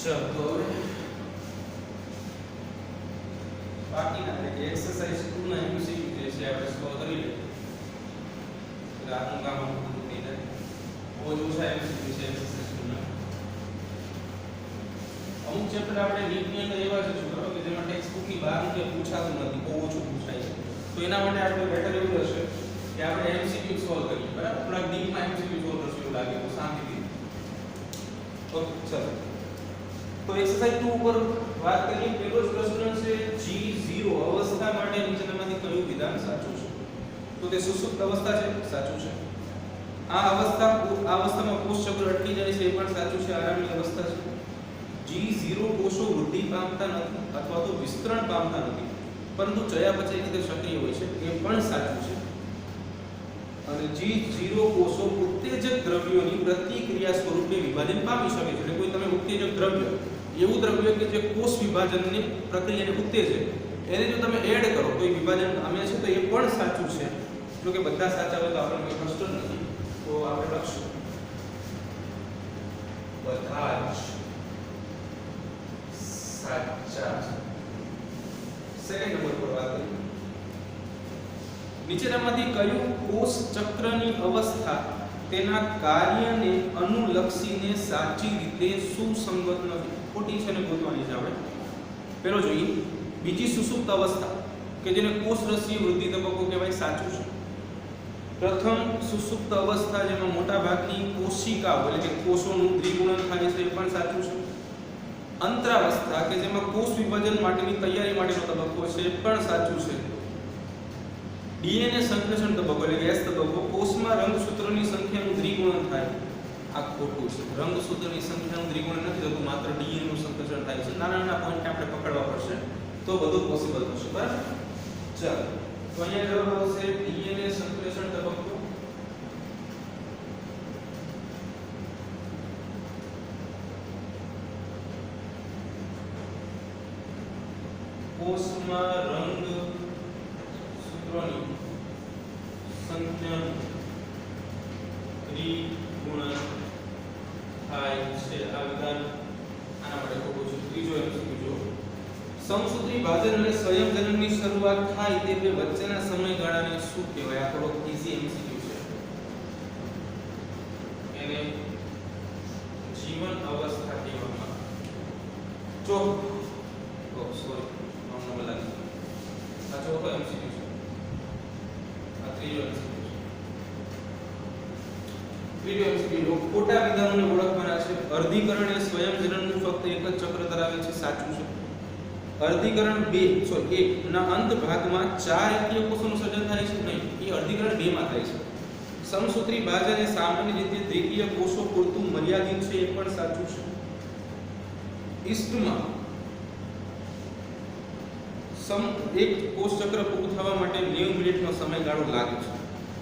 Speaker 1: ચલો તો હવે બાકીના એટલે એક્સરસાઇઝ 2 ના MCQ જે છે આપણે સોલ્વ કરી લઈએ. એટલે આનું કામ પૂરું થઈ જાય. બહુ જ ઓછા MCQ છે એક્સરસાઇઝ 2 ના. અમુક ચેપ્ટર આપણે નીટની અંદર એવા છે છોકરાઓ કે જેમાં ટેક્સ્ટ બુકની બહારનું કે પૂછાતું નથી, બહુ ઓછું પૂછાય છે. તો એના માટે આપણે બેટર એવું હશે કે આપણે MCQ સોલ્વ કરીએ, બરાબર? થોડા ડીપમાં MCQ સોલ્વ કરશું એવું લાગે તો શાંતિથી. ઓકે, ચલો તો એક્સરસાઇઝ 2 ઉપર વાત કરીએ. પહેલો જ પ્રશ્ન છે G0 અવસ્થા માટે નીચેનામાંથી કયું વિધાન સાચું છે? તો તે સુષુપ્ત અવસ્થા છે, સાચું છે. આ અવસ્થામાં કોષ ચક્ર અટકી જાય છે, એ પણ સાચું છે, આરામની અવસ્થા છે. G0 કોષો વૃદ્ધિ પામતા નથી અથવા તો વિસ્તરણ પામતા નથી, પરંતુ ચયાપચય રીતે સક્રિય હોય છે, એ પણ સાચું છે. અને G0 કોષો ઉત્તેજક દ્રવ્યોની પ્રતિક્રિયા સ્વરૂપે વિભાજન પામી શકે છે. એટલે કોઈ તમે ઉત્તેજક દ્રવ્ય, એવું દ્રવ્ય કે જે કોષ વિભાજનની પ્રક્રિયાને ઉત્તેજે, એને જો તમે એડ કરો તો એ વિભાજન પામે છે, તો એ પણ સાચું છે. જો કે બધા સાચા હોય તો આપણને કોઈ પ્રશ્ન નથી, તો આપણે લખશું બધા જ સાચા. સેકન્ડ નંબર પર વાત કરીએ. નીચેનામાંથી કયું કોષ ચક્રની અવસ્થા તેના કાર્યને અનુલક્ષીને સાચી રીતે સુસંગત નથી? ખોટી છે ને ગોતવાની છે આપણે. પહેલો જોઈએ બીજી સુષુપ્ત અવસ્થા કે જેને કોષરસીય વૃદ્ધિ તબક્કો કહેવાય, સાચું છે. પ્રથમ સુષુપ્ત અવસ્થા જેમાં મોટા ભાગની કોશિકાઓ એટલે કે કોષોનું દ્વિગુણન થાય છે, એ પણ સાચું છે. અંતરાવસ્થા કે જેમાં કોષ વિભાજન માટેની તૈયારી માટેનો તબક્કો છે, એ પણ સાચું છે. DNA સંશ્લેષણ તબક્કો એટલે કે S તબક્કો, કોષમાં રંગસૂત્રોની સંખ્યાનું દ્વિગુણન થાય, આ ખોટું છે. રંગસૂત્રોની સંખ્યાનું દ્વિગુણન નથી થતું, માત્ર DNA નું સંશ્લેષણ થાય છે. નાના નાના પોઈન્ટ આપણે પકડવા પડશે તો બધું પોસિબલ થશે, બરાબર? ચાલો તો અહીંયા જવાબ આવશે ડીએનએ સંશ્લેષણ તબક્કો. કોષમાં રંગ સૂત્રોની સંખ્યાનું દ્વિગુણન થાય છે. આ વિધાન આના માટે ખોટું છે. ત્રીજો એમસીક્યુ જો સમસૂત્રી ભાજન અને સંયોજનની શરૂઆત થાય તે બે વચ્ચેના સમયગાળાને શું કહેવાય? આ થોડો ઈઝી એમસીક્યુ છે. એને જીવન અવસ્થા કહેવામાં આવે. જો સોરી નંબર લાગી. આ ચોથો એમસીક્યુ છે. આ ત્રીજો એમસીક્યુ છે. ત્રીજો એમસીક્યુ ખોટા વિધાનોને ઓળખવાના છે. અર્ધીકરણ એ સ્વયંજનનનું ફક્ત એક જ ચક્ર ધરાવે છે. સાચું છે. અર્ધીકરણ 1 ના અંત ભાગમાં 4 એકીય કોષોનું સર્જન થાય છે. નહીં, એ અર્ધીકરણ 2 માં થાય છે. સમસૂત્રી ભાજન એ સામાન્ય રીતે દ્વિકીય કોષો પૂરતું મર્યાદિત છે. એ પણ સાચું છે. ઈસ્ટમાં એક કોષ ચક્ર પૂરું થવા માટે 90 મિનિટનો સમયગાળો લાગે છે.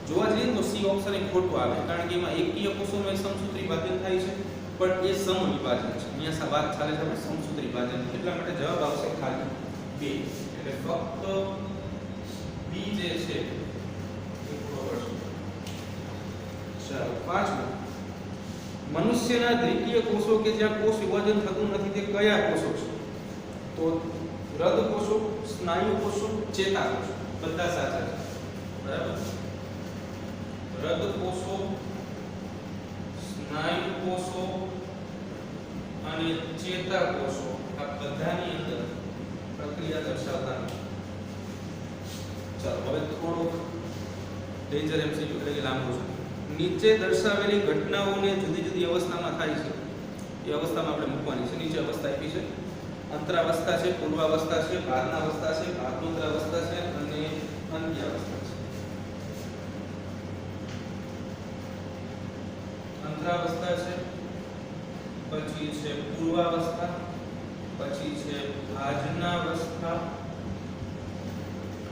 Speaker 1: જોવા જઈએ તો સી ઓપ્શન એ ખોટું આવે, કારણ કે એમાં એકીય કોષોમાં સમસૂત્રી ભાજન થાય છે, પણ એ સમવિભાજન છે. અહીંયા વાત ચાલે છે સમસૂત્રી ભાજન, એટલા માટે જવાબ આવશે ખાલી 2. એટલે ફક્ત બી જે છે એ ખોટો પડશે. ચાલો પાંચમું, મનુષ્યના દ્વિકીય કોષો કે જ્યાં કોષ વિભાજન થતું નથી તે કયા કોષો છે? તો રદ કોષો, સ્નાયુ કોષો, ચેતાકોષો. બધા સાચા છે. બરાબર. રદ કોષો, સ્નાયુ કોષો અને ચેતાકોષો આ બધાની અંદર પ્રક્રિયા દર્શાવતા નથી. ચાલો હવે થોડો ડેન્જર એમસીક્યુ એટલે કે લાંબુ છે. નીચે દર્શાવેલી ઘટનાઓને જુદી જુદી અવસ્થામાં થાય છે. એ અવસ્થામાં આપણે મૂકવાની છે. નીચે અવસ્થા આપી છે. અંતરાવસ્થા છે, પૂર્વાવસ્થા છે, બાધનાવસ્થા છે, બાધનોત્તરાવસ્થા છે અને અંત્યાવસ્થા છે. અંતરાવસ્થા છે, પછી છે પૂર્વાવસ્થા, પછી છે ભાજનાવસ્થા,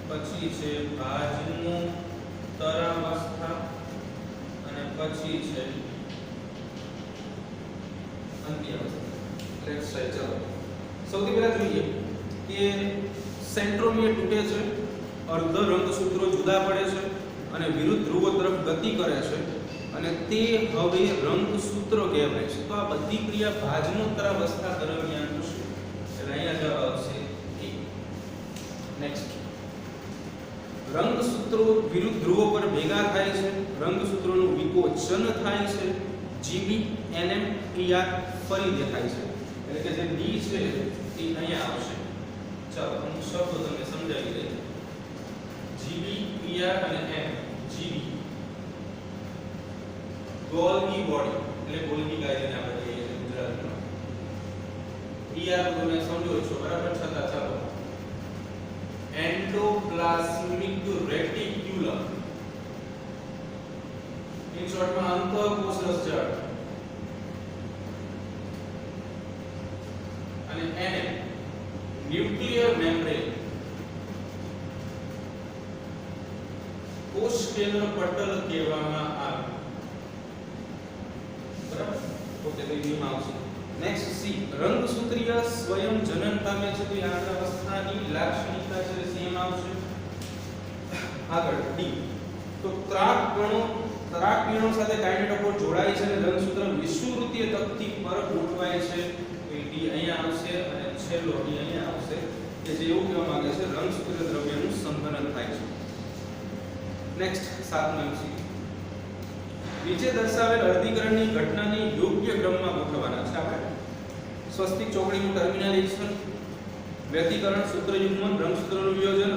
Speaker 1: પછી છે ભાજનોત્તરાવસ્થા અને પછી છે અંત્યાવસ્થા. Let's try. ચલો સૌથી પહેલા જોઈએ કે સેન્ટ્રોમિયર તૂટે છે, અર્ધ રંગસૂત્રો જુદા પડે છે અને વિરુદ્ધ ધ્રુવો તરફ ગતિ કરે છે અને તે હવે રંગસૂત્રો કહેવાય છે. તો આ બધી ક્રિયા ભાજનોત્તરાવસ્થા દરમિયાન થશે. એટલે અહીંયા જવાબ આવશે એ. નેક્સ્ટ, રંગસૂત્રો વિરુદ્ધ ધ્રુવો પર ભેગા થાય છે, રંગસૂત્રોનું વિકોચન થાય છે, જીબી એનએમ પીઆર ફરી દેખાય છે. એટલે કે જે ડી છે એ અહીંયા આવશે. ચાલો અમુક શબ્દો તમને સમજાવી દઈએ. જીબી પીઆર અને એમ. જીબી ગોલ્ગી બોડી એટલે ગોલ્ગી કાયદાને આપણે કહીએ છીએ ગુજરાતીમાં. પીઆર તમે સમજો છો બરાબર, છતાં ચાલો એન્ડોપ્લાઝમિક રેટિક્યુલમ, ઇન શોર્ટમાં અંતઃકોષ રસજાળ, અને એને ન્યુક્લિયર મેમ્બ્રેન, કોષ કેન્દ્ર પટલ કહેવામાં આવે. બરાબર. ઓકે, તો એ આવશે. નેક્સ્ટ સી, રંગસૂત્રીય સ્વયં જનન પામે છે. તો આ અવસ્થાની લાક્ષણિકતા છે, સેમ આવશે. આગળ ડી, તો ત્રાકકણો સાથે કાઇનેટોકોર જોડાય છે અને રંગસૂત્ર વિષુવવૃત્તીય તકતી પર ગોઠવાય છે. તો ડી અહીંયા આવશે અને છેલ્લો ડી અહીંયા આવશે કે જે એવું કહેવા માંગે છે રંગસૂત્રીય દ્રવ્યનું સંઘનન થાય છે. નેક્સ્ટ સાતમું એમસીક્યુ, નીચે દર્શાવેલ અર્ધીકરણની ઘટનાની યોગ્ય ક્રમમાં ગોઠવવાના છે આપણે. સ્વસ્તિક ચોકડીનું ટર્મિનાલાઇઝેશન, વ્યતિકરણ, સૂત્રયુગ્મન, રંગસૂત્રનું વિયોજન,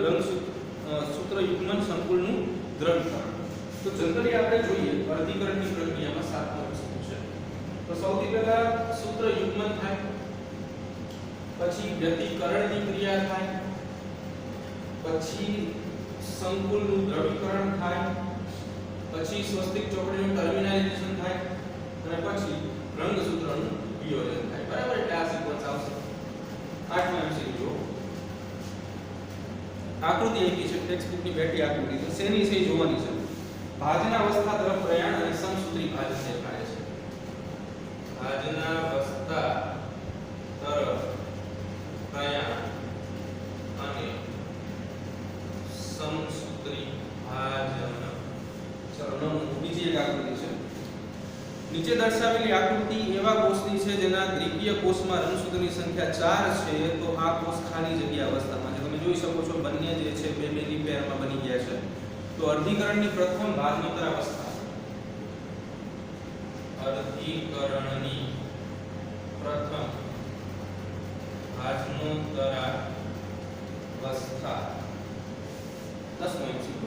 Speaker 1: સૂત્રયુગ્મન સંકુલનું દ્રઢીકરણ. તો જનરલી આપણે જોઈએ અર્ધીકરણની પ્રક્રિયામાં સાતમું એમસીક્યુ છે. તો સૌથી પહેલા સૂત્રયુગ્મન થાય, પછી વ્યતિકરણની ક્રિયા થાય, પછી સંકુલનું દ્રઢીકરણ થાય, પછી સ્વસ્તિક ચોકડીનું ટર્મિનાલાઇઝેશન થાય અને પછી રંગસૂત્રનું વિયોજન થાય. બરાબર. એટલે આ સિક્વન્સ આવશે. 8મો એમસીક્યુ, આકૃતિ આકૃતિ આપી છે ટેક્સ્ટ બુકની બેઠી આકૃતિ તો શેની છે જોવાની છે ભાજનાવસ્થા તરફ પ્રયાણ અને સમસૂત્રી ભાજન દેખાય છે ભાજનાવસ્થા તરફ પ્રયાણ અને સમસૂત્રી ભાજન ચલો બીજી એક આકૃતિ છે નીચે દર્શાવેલી આકૃતિ એવા કોષની છે જેના દ્વિતીય કોષમાં રંગસૂત્રની સંખ્યા 4 છે તો આ કોષ ખાલી જગ્યા અવસ્થામાં છે તમે જોઈ શકો છો બંને જે છે બે ની પેરમાં બની ગયા છે તો અર્ધીકરણની પ્રથમ ભાજનોત્તર અવસ્થા અર્ધીકરણની પ્રથમ ભાજનોત્તર અવસ્થા 10 MCQ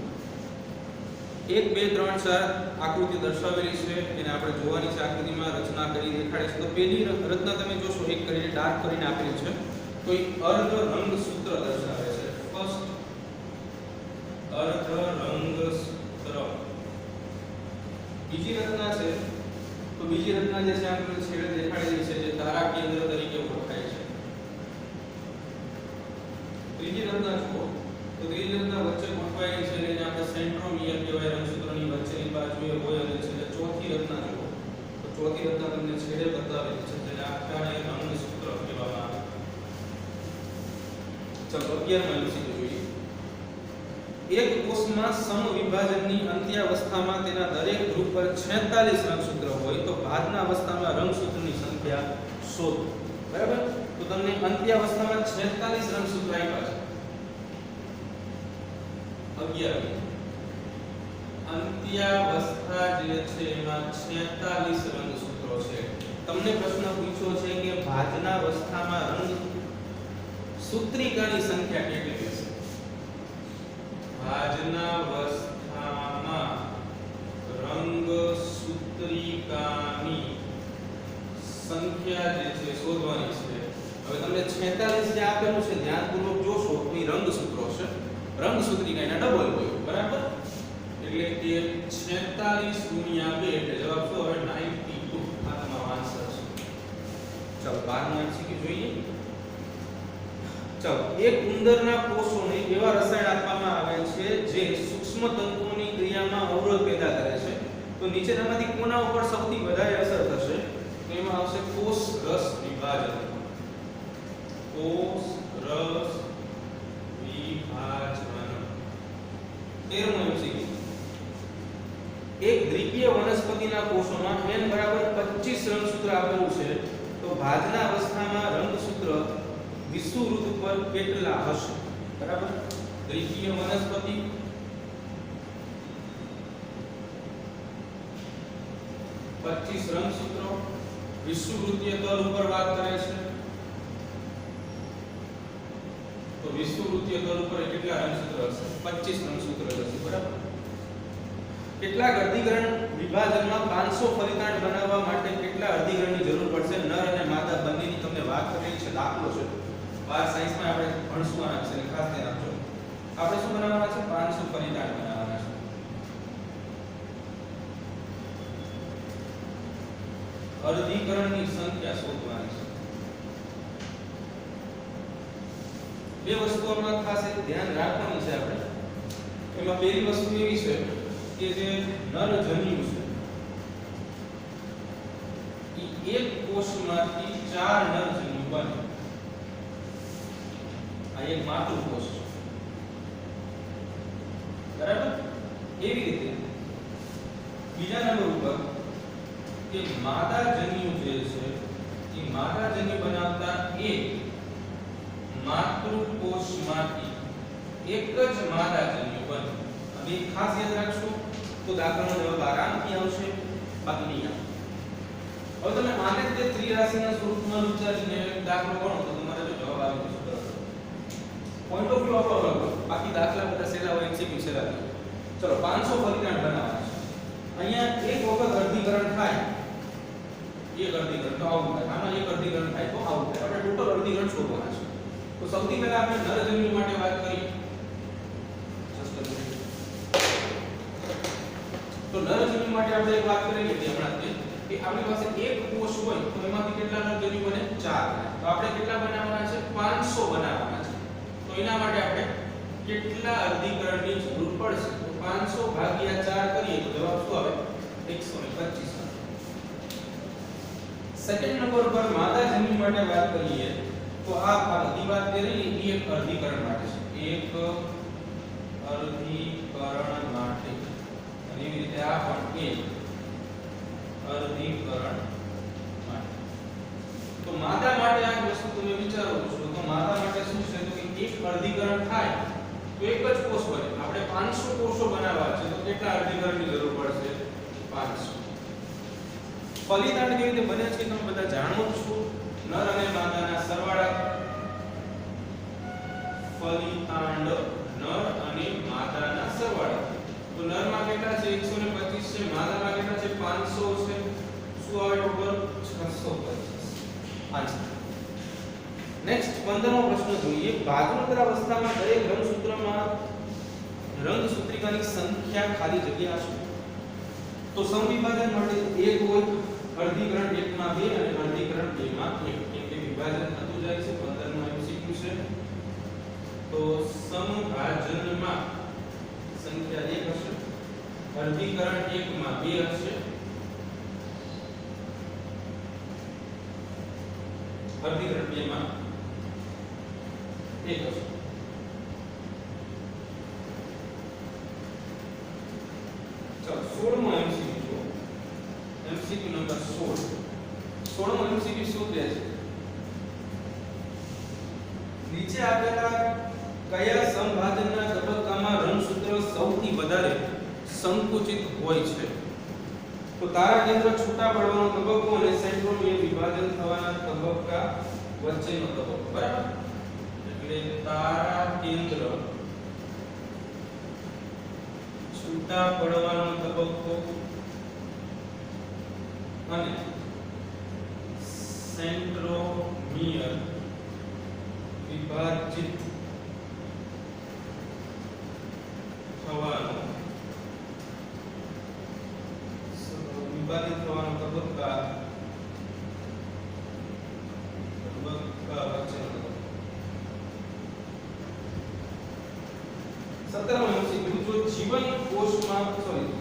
Speaker 1: 1 2 3 4 આકૃતિ દર્શાવેલી છે એને આપણે જોવાની છે આકૃતિમાં રચના કરી દેખાડે છે તો પહેલી રચના તમે જોશો એક કરીને ડાર્ક કરીને આપેલી છે તો એ અર્ધ રંગસૂત્ર દર્શાવે છે ફર્સ્ટ અર્ધ રંગસૂત્ર બીજી રચના છે તો બીજી રચના જે છે આપણે છેડે દેખાડેલી છે જે તારા કેન્દ્ર તરીકે ઓળખાય છે ત્રીજી રચના જુઓ તો ત્રીજી રચના વચ્ચે ગોઠવાયેલી છે જેને આપણે સેન્ટ્રોમિયર કહેવાય રંગસૂત્રની વચ્ચેની બાજુએ હોય અને છેલ્લે ચોથી રચના જુઓ તો ચોથી રચના તમને છેડે બતાવેલી છે જેને આખાને રંગસૂત્ર કહેવામાં આવે ચલો 11માં MCQ જોઈએ એક કોષમાં સમવિભાજનની અંત્યાવસ્થામાં તેના દરેક ધ્રુવ પર 46 રંગસૂત્ર હોય તો ભાજના અવસ્થામાં રંગસૂત્રની સંખ્યા શોધો બરાબર તો તમને અંત્યાવસ્થામાં 46 રંગસૂત્ર આપ્યા છે 11 અંત્યાવસ્થા જે છે એમાં 46 રંગસૂત્રો છે તમને પ્રશ્ન પૂછ્યો છે કે ભાજના અવસ્થામાં રંગ સૂત્રિકાની સંખ્યા કેટલી હશે ભાજના અવસ્થામાં રંગસૂત્રિકાની સંખ્યા જે છે શોધવાની છે હવે તમને 46 જે આપેલું છે ધ્યાનપૂર્વક જોશો તો એ રંગસૂત્રો છે રંગસૂત્રિકાના ડબલ હોય બરાબર એટલે કે 46 ગુણ્યા 2 એટલે જવાબ શું આવે 92 આ તમારો આન્સર છે ચલો 12નો MCQ જોઈએ ચલો એક ઉંદરના કોષોને એવા રસાયણ આપવામાં આવે છે જે સૂક્ષ્મ તંતુઓની ક્રિયામાં અવરોધ પેદા કરે છે તો નીચેનામાંથી કોના ઉપર સૌથી વધારે અસર થશે તો એમાં આવશે કોષ રસ વિભાજન કોષ રસ વિભાજન 13મો MCQ એક દ્વિતીય વનસ્પતિના કોષોમાં n બરાબર 25 રંગસૂત્ર આપેલું છે તો ભાજના અવસ્થામાં રંગસૂત્ર વિષુવવૃત્ત પર કેટલા હશે બરાબર દ્વિતીય વનસ્પતિ 25 રંગસૂત્રો વિષુવવૃત્તીય તલ ઉપર વાત કરે છે તો વિષુવવૃત્તીય તલ ઉપર કેટલા રંગસૂત્ર હશે 25 રંગસૂત્ર હશે બરાબર કેટલાક અર્ધીકરણ વિભાજનમાં 500 ફલિતાંડ બનાવવા માટે કેટલા અર્ધીકરણની જરૂર પડશે નર અને માદા બંનેની તમને વાત કરેલી છે દાખલો છે બાર સાયન્સમાં આપણે ભણશું આના વિશે ખાસ ધ્યાન આપજો આપણે શું બનાવવાના છે 500 ફલિતાંડ બનાવવાના છે અર્ધીકરણની સંખ્યા શોધવાની છે બે વસ્તુઓમાં ખાસ એક ધ્યાન રાખવાની છે આપણે એમાં પહેલી વસ્તુ એવી છે કે જે નર જન્યુ છે એ એક કોષમાંથી 4 નર જન્યુ બને આ એક માતૃકોષ છે બરાબર એવી રીતે બીજા નંબર ઉપર કે માદા જન્યુ જે છે એ માદા જન્યુ બનાવતા એક માતૃકોષમાંથી એક જ માદા જન્યુ બને અને ખાસ યાદ રાખશો તો દાખલાનો જવાબ આરામથી આવશે બાકી નહીં આવે હવે તમે આને તે ત્રિરાશિના સ્વરૂપમાં વિચારીને દાખલો ગણો તો તમારે જો જવાબ આવી જશે પોઈન્ટ ઓફ વ્યૂ આપણો અલગ બાકી દાખલા બધા સેલા હોય એમસીક્યુ સેલા ચલો 500 ફલિતાંડ બનાવવાના છે અહીંયા એક વખત અર્ધીકરણ થાય એક અર્ધીકરણ તો આવું થાય આમાં એક અર્ધીકરણ થાય તો આવું થાય આપણે ટોટલ અર્ધીકરણ શોધવાના છે તો સૌથી પહેલા આપણે નરજન્યુ માટે વાત કરીએ તો નરજન્યુ માટે આપણે એક વાત કરી લીધી હમણાં કે આપણી પાસે એક કોષ હોય તો એમાંથી કેટલા નરજન્યુ બને 4 તો આપણે કેટલા બનાવવાના છે 500 બનાવવાના છે તો એના માટે આપણે કેટલા અર્ધીકરણની જરૂર પડશે? તો 500 ભાગ્યા 4 કરીએ તો જવાબ શું આવે? 125 આવે. સેકન્ડ નંબર પર માદા જન્મ માટે વાત કરીએ તો આ બધી વાત કરી એ એક અર્ધીકરણ માટે છે. એક અર્ધીકરણ માટે અને એવી રીતે આ પણ એક અર્ધીકરણ માટે. તો માદા માટે આ વસ્તુ તમે વિચારો છો તો માદા માટે શું છે તો કે એક અર્ધીકરણ થાય તો એક જ કોષ બને. આપણે 500 કોષો બનાવવા છે તો કેટલા અર્ધીકરણની જરૂર પડશે? 500. ફલિતાંડ કેવી રીતે બને છે તમે બધા જાણો છો. નર અને માદાના સરવાળા. ફલિતાંડ નર અને માદાના સરવાળા. તો નરમાં કેટલા છે? 125 છે. માદામાં કેટલા છે? 500 છે. શું આવે ટોટલ? 625. આન્સર. નેક્સ્ટ 15મો પ્રશ્ન જોઈએ. ભાગરૂપતા અવસ્થામાં દરેક રંગસૂત્રમાં રંગસૂત્રિકાની સંખ્યા ખાલી જગ્યા છે. તો સમવિભાજન માટે 1 હોય, અર્ધીકરણ 1 માં 2 અને અર્ધીકરણ 2 માં 1. કેમ કે વિભાજન થતું જાય છે. 15 નો MCQ છે. તો સમભાજનમાં સંખ્યા 1 હશે, અર્ધીકરણ 1 માં 2 હશે, અર્ધીકરણ 2 માં 1 હશે. ચલો 16મો MCQ જો. MCQ number 16. 16મો MCQ શું કહે છે? નીચે આપેલા કયા સમભાજનના તબક્કામાં રંગસૂત્ર સૌથી વધારે સંકુચિત હોય છે? તો તારા કેન્દ્ર છૂટા પડવાનો તબક્કો અને સેન્ટ્રોમિયર વિભાજન થવાના તબક્કા વચ્ચેનો તબક્કો. બરાબર? એટલે તારા કેન્દ્ર છૂટા પડવાનો તબક્કો અને સેન્ટ્રોમિયર વિભાજિત થવાનો તબક્કા વચ્ચેનો તબક્કો. 17મો MCQ જો જીવન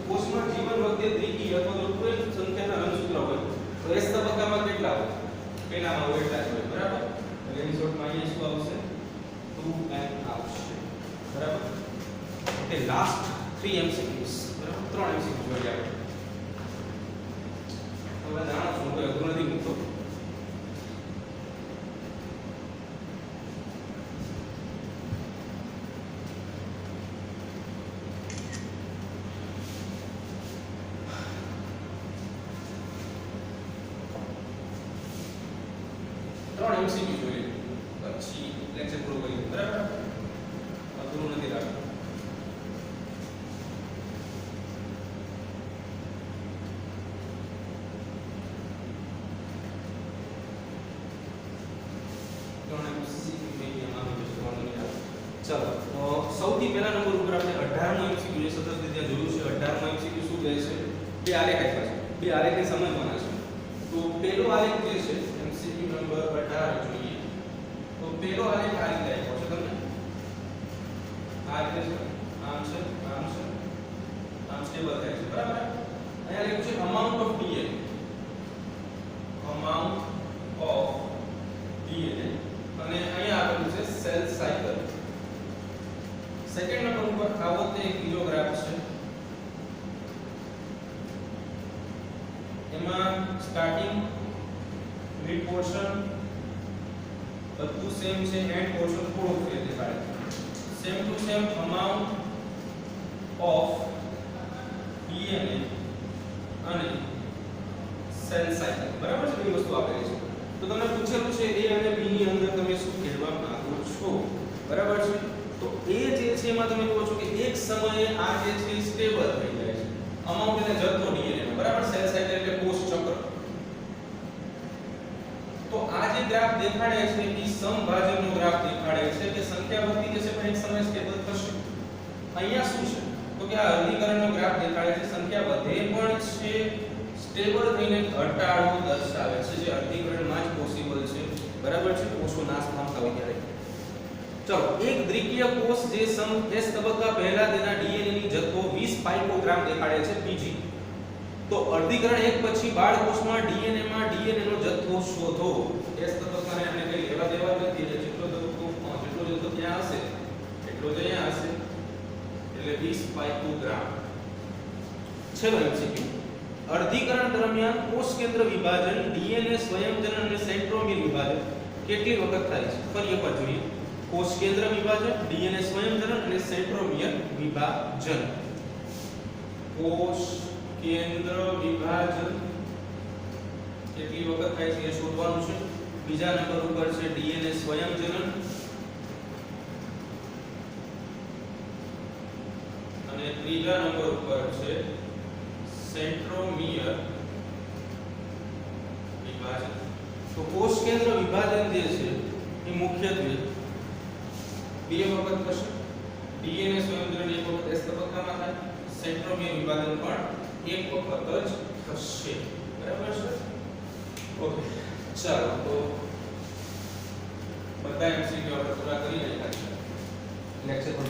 Speaker 1: કોષમાં જીવન વખતે દ્વિકીય અથવા તો પૂર્ણ સંખ્યાના રંગસૂત્ર હોય તો S તબક્કામાં કેટલા હોય? પહેલામાં હોય એટલા જ હોય. બરાબર? એટલે એની શોર્ટમાં અહીંયા શું આવશે? 2n આવશે. બરાબર? એટલે લાસ્ટ 3 MCQs. બરાબર? 3 MCQ જોઈએ આપણે. હવે જાણો છો કોઈ અઘરું નથી મૂકતો. MCQ જોઈએ પછી લેક્ચર પૂરો કરીએ. બરાબર? અઘરું નથી રાખવું. ચલો તો સૌથી પહેલા નંબર ઉપર આપણે 18મો MCQ જે સતત રીતે જોયું છે. 18મો MCQ શું કહે છે? બે આલેખ આપ્યા છે. બે આલેખને સમજવાના છે. તો પહેલો આલેખ જે છે MCQ નંબર 18 જોઈએ. તો પહેલો આલેખ આ રીતે આપ્યો છે તમને. આ રીતે છે. આમ છે, આમ છે, આમ સ્ટેબલ થાય છે. બરાબર? અહીંયા લખ્યું છે amount of DNA. Amount of DNA અને અહીંયા આપેલું છે સેલ સાયકલ. સેકન્ડ નંબર ઉપર આવો તે એક બીજો ગ્રાફ છે. એમાં સ્ટાર્ટિંગ, મિડ પોર્શન બધું સેમ છે, એન્ડ પોર્શન થોડું ફેર દેખાય છે. Same to same amount of DNA અને સેલ સાયકલ. બરાબર છે? એ વસ્તુ આપેલી છે. તો તમને પૂછેલું છે A અને B ની અંદર તમે શું કહેવા માંગો છો? બરાબર છે? તો A જે છે એમાં તમે કહો છો કે એક સમયે આ જે છે સ્ટેબલ થઈ જાય છે. અમાઉન્ટ એટલે જથ્થો DNA નો. બરાબર? સેલ સાયકલ એટલે કોષ ચક્ર. તો આ જે ગ્રાફ દેખાડે છે એ સમભાજનનો ગ્રાફ દેખાડે છે કે સંખ્યા વધતી જશે પણ એક સમયે સ્ટેબલ થશે. અહીંયા શું છે તો કે આ અર્ધીકરણનો ગ્રાફ દેખાડે છે સંખ્યા વધે પણ છે, સ્ટેબલ થઈને ઘટાડો દર્શાવે છે જે અર્ધીકરણમાં જ પોસિબલ છે. બરાબર છે? કોષો નાશ પામતા હોય ત્યારે. ચલો એક દ્વિકીય કોષ જે સમ S તબક્કા પહેલા તેના DNA ની જથ્થો 20 પાઇકોગ્રામ દેખાડે છે Pg, તો અર્ધીકરણ એક પછી બાળ કોષમાં DNA માં DNA નો જથ્થો શોધો. S તબક્કાને આપણે કઈ લેવા દેવા નથી, એટલે જેટલો જથ્થો ત્યાં હશે એટલો જ અહીંયા હશે, એટલે 20 પાઇકોગ્રામ. છેલ્લો MCQ, અર્ધીકરણ દરમિયાન કોષ કેન્દ્ર વિભાજન, DNA સ્વયંજનન અને સેન્ટ્રોમિયર વિભાજન કેટલી વખત થાય છે? ફરી એકવાર જોઈએ. કોષ કેન્દ્ર વિભાજન, DNA સ્વયંજનન અને સેન્ટ્રોમિયર વિભાજન. કોષ કેન્દ્ર વિભાજન કેટલી વખત થાય છે એ શોધવાનું છે. બીજા નંબર ઉપર છે DNA સ્વયંજનન અને ત્રીજા નંબર ઉપર છે સેન્ટ્રોમિયર વિભાજન. તો કોષ કેન્દ્ર વિભાજન જે છે એ મુખ્યત્વે બે વખત થશે. DNA સ્વયંજનન એક વખત S તબક્કામાં થાય, સેન્ટ્રોમિયર વિભાજન પણ એક વખત જ થશે. બરાબર છે? ઓકે, ચાલો તો બધા MCQ આપણે પૂરા કરી નાખ્યા છે. લેક્ચર પર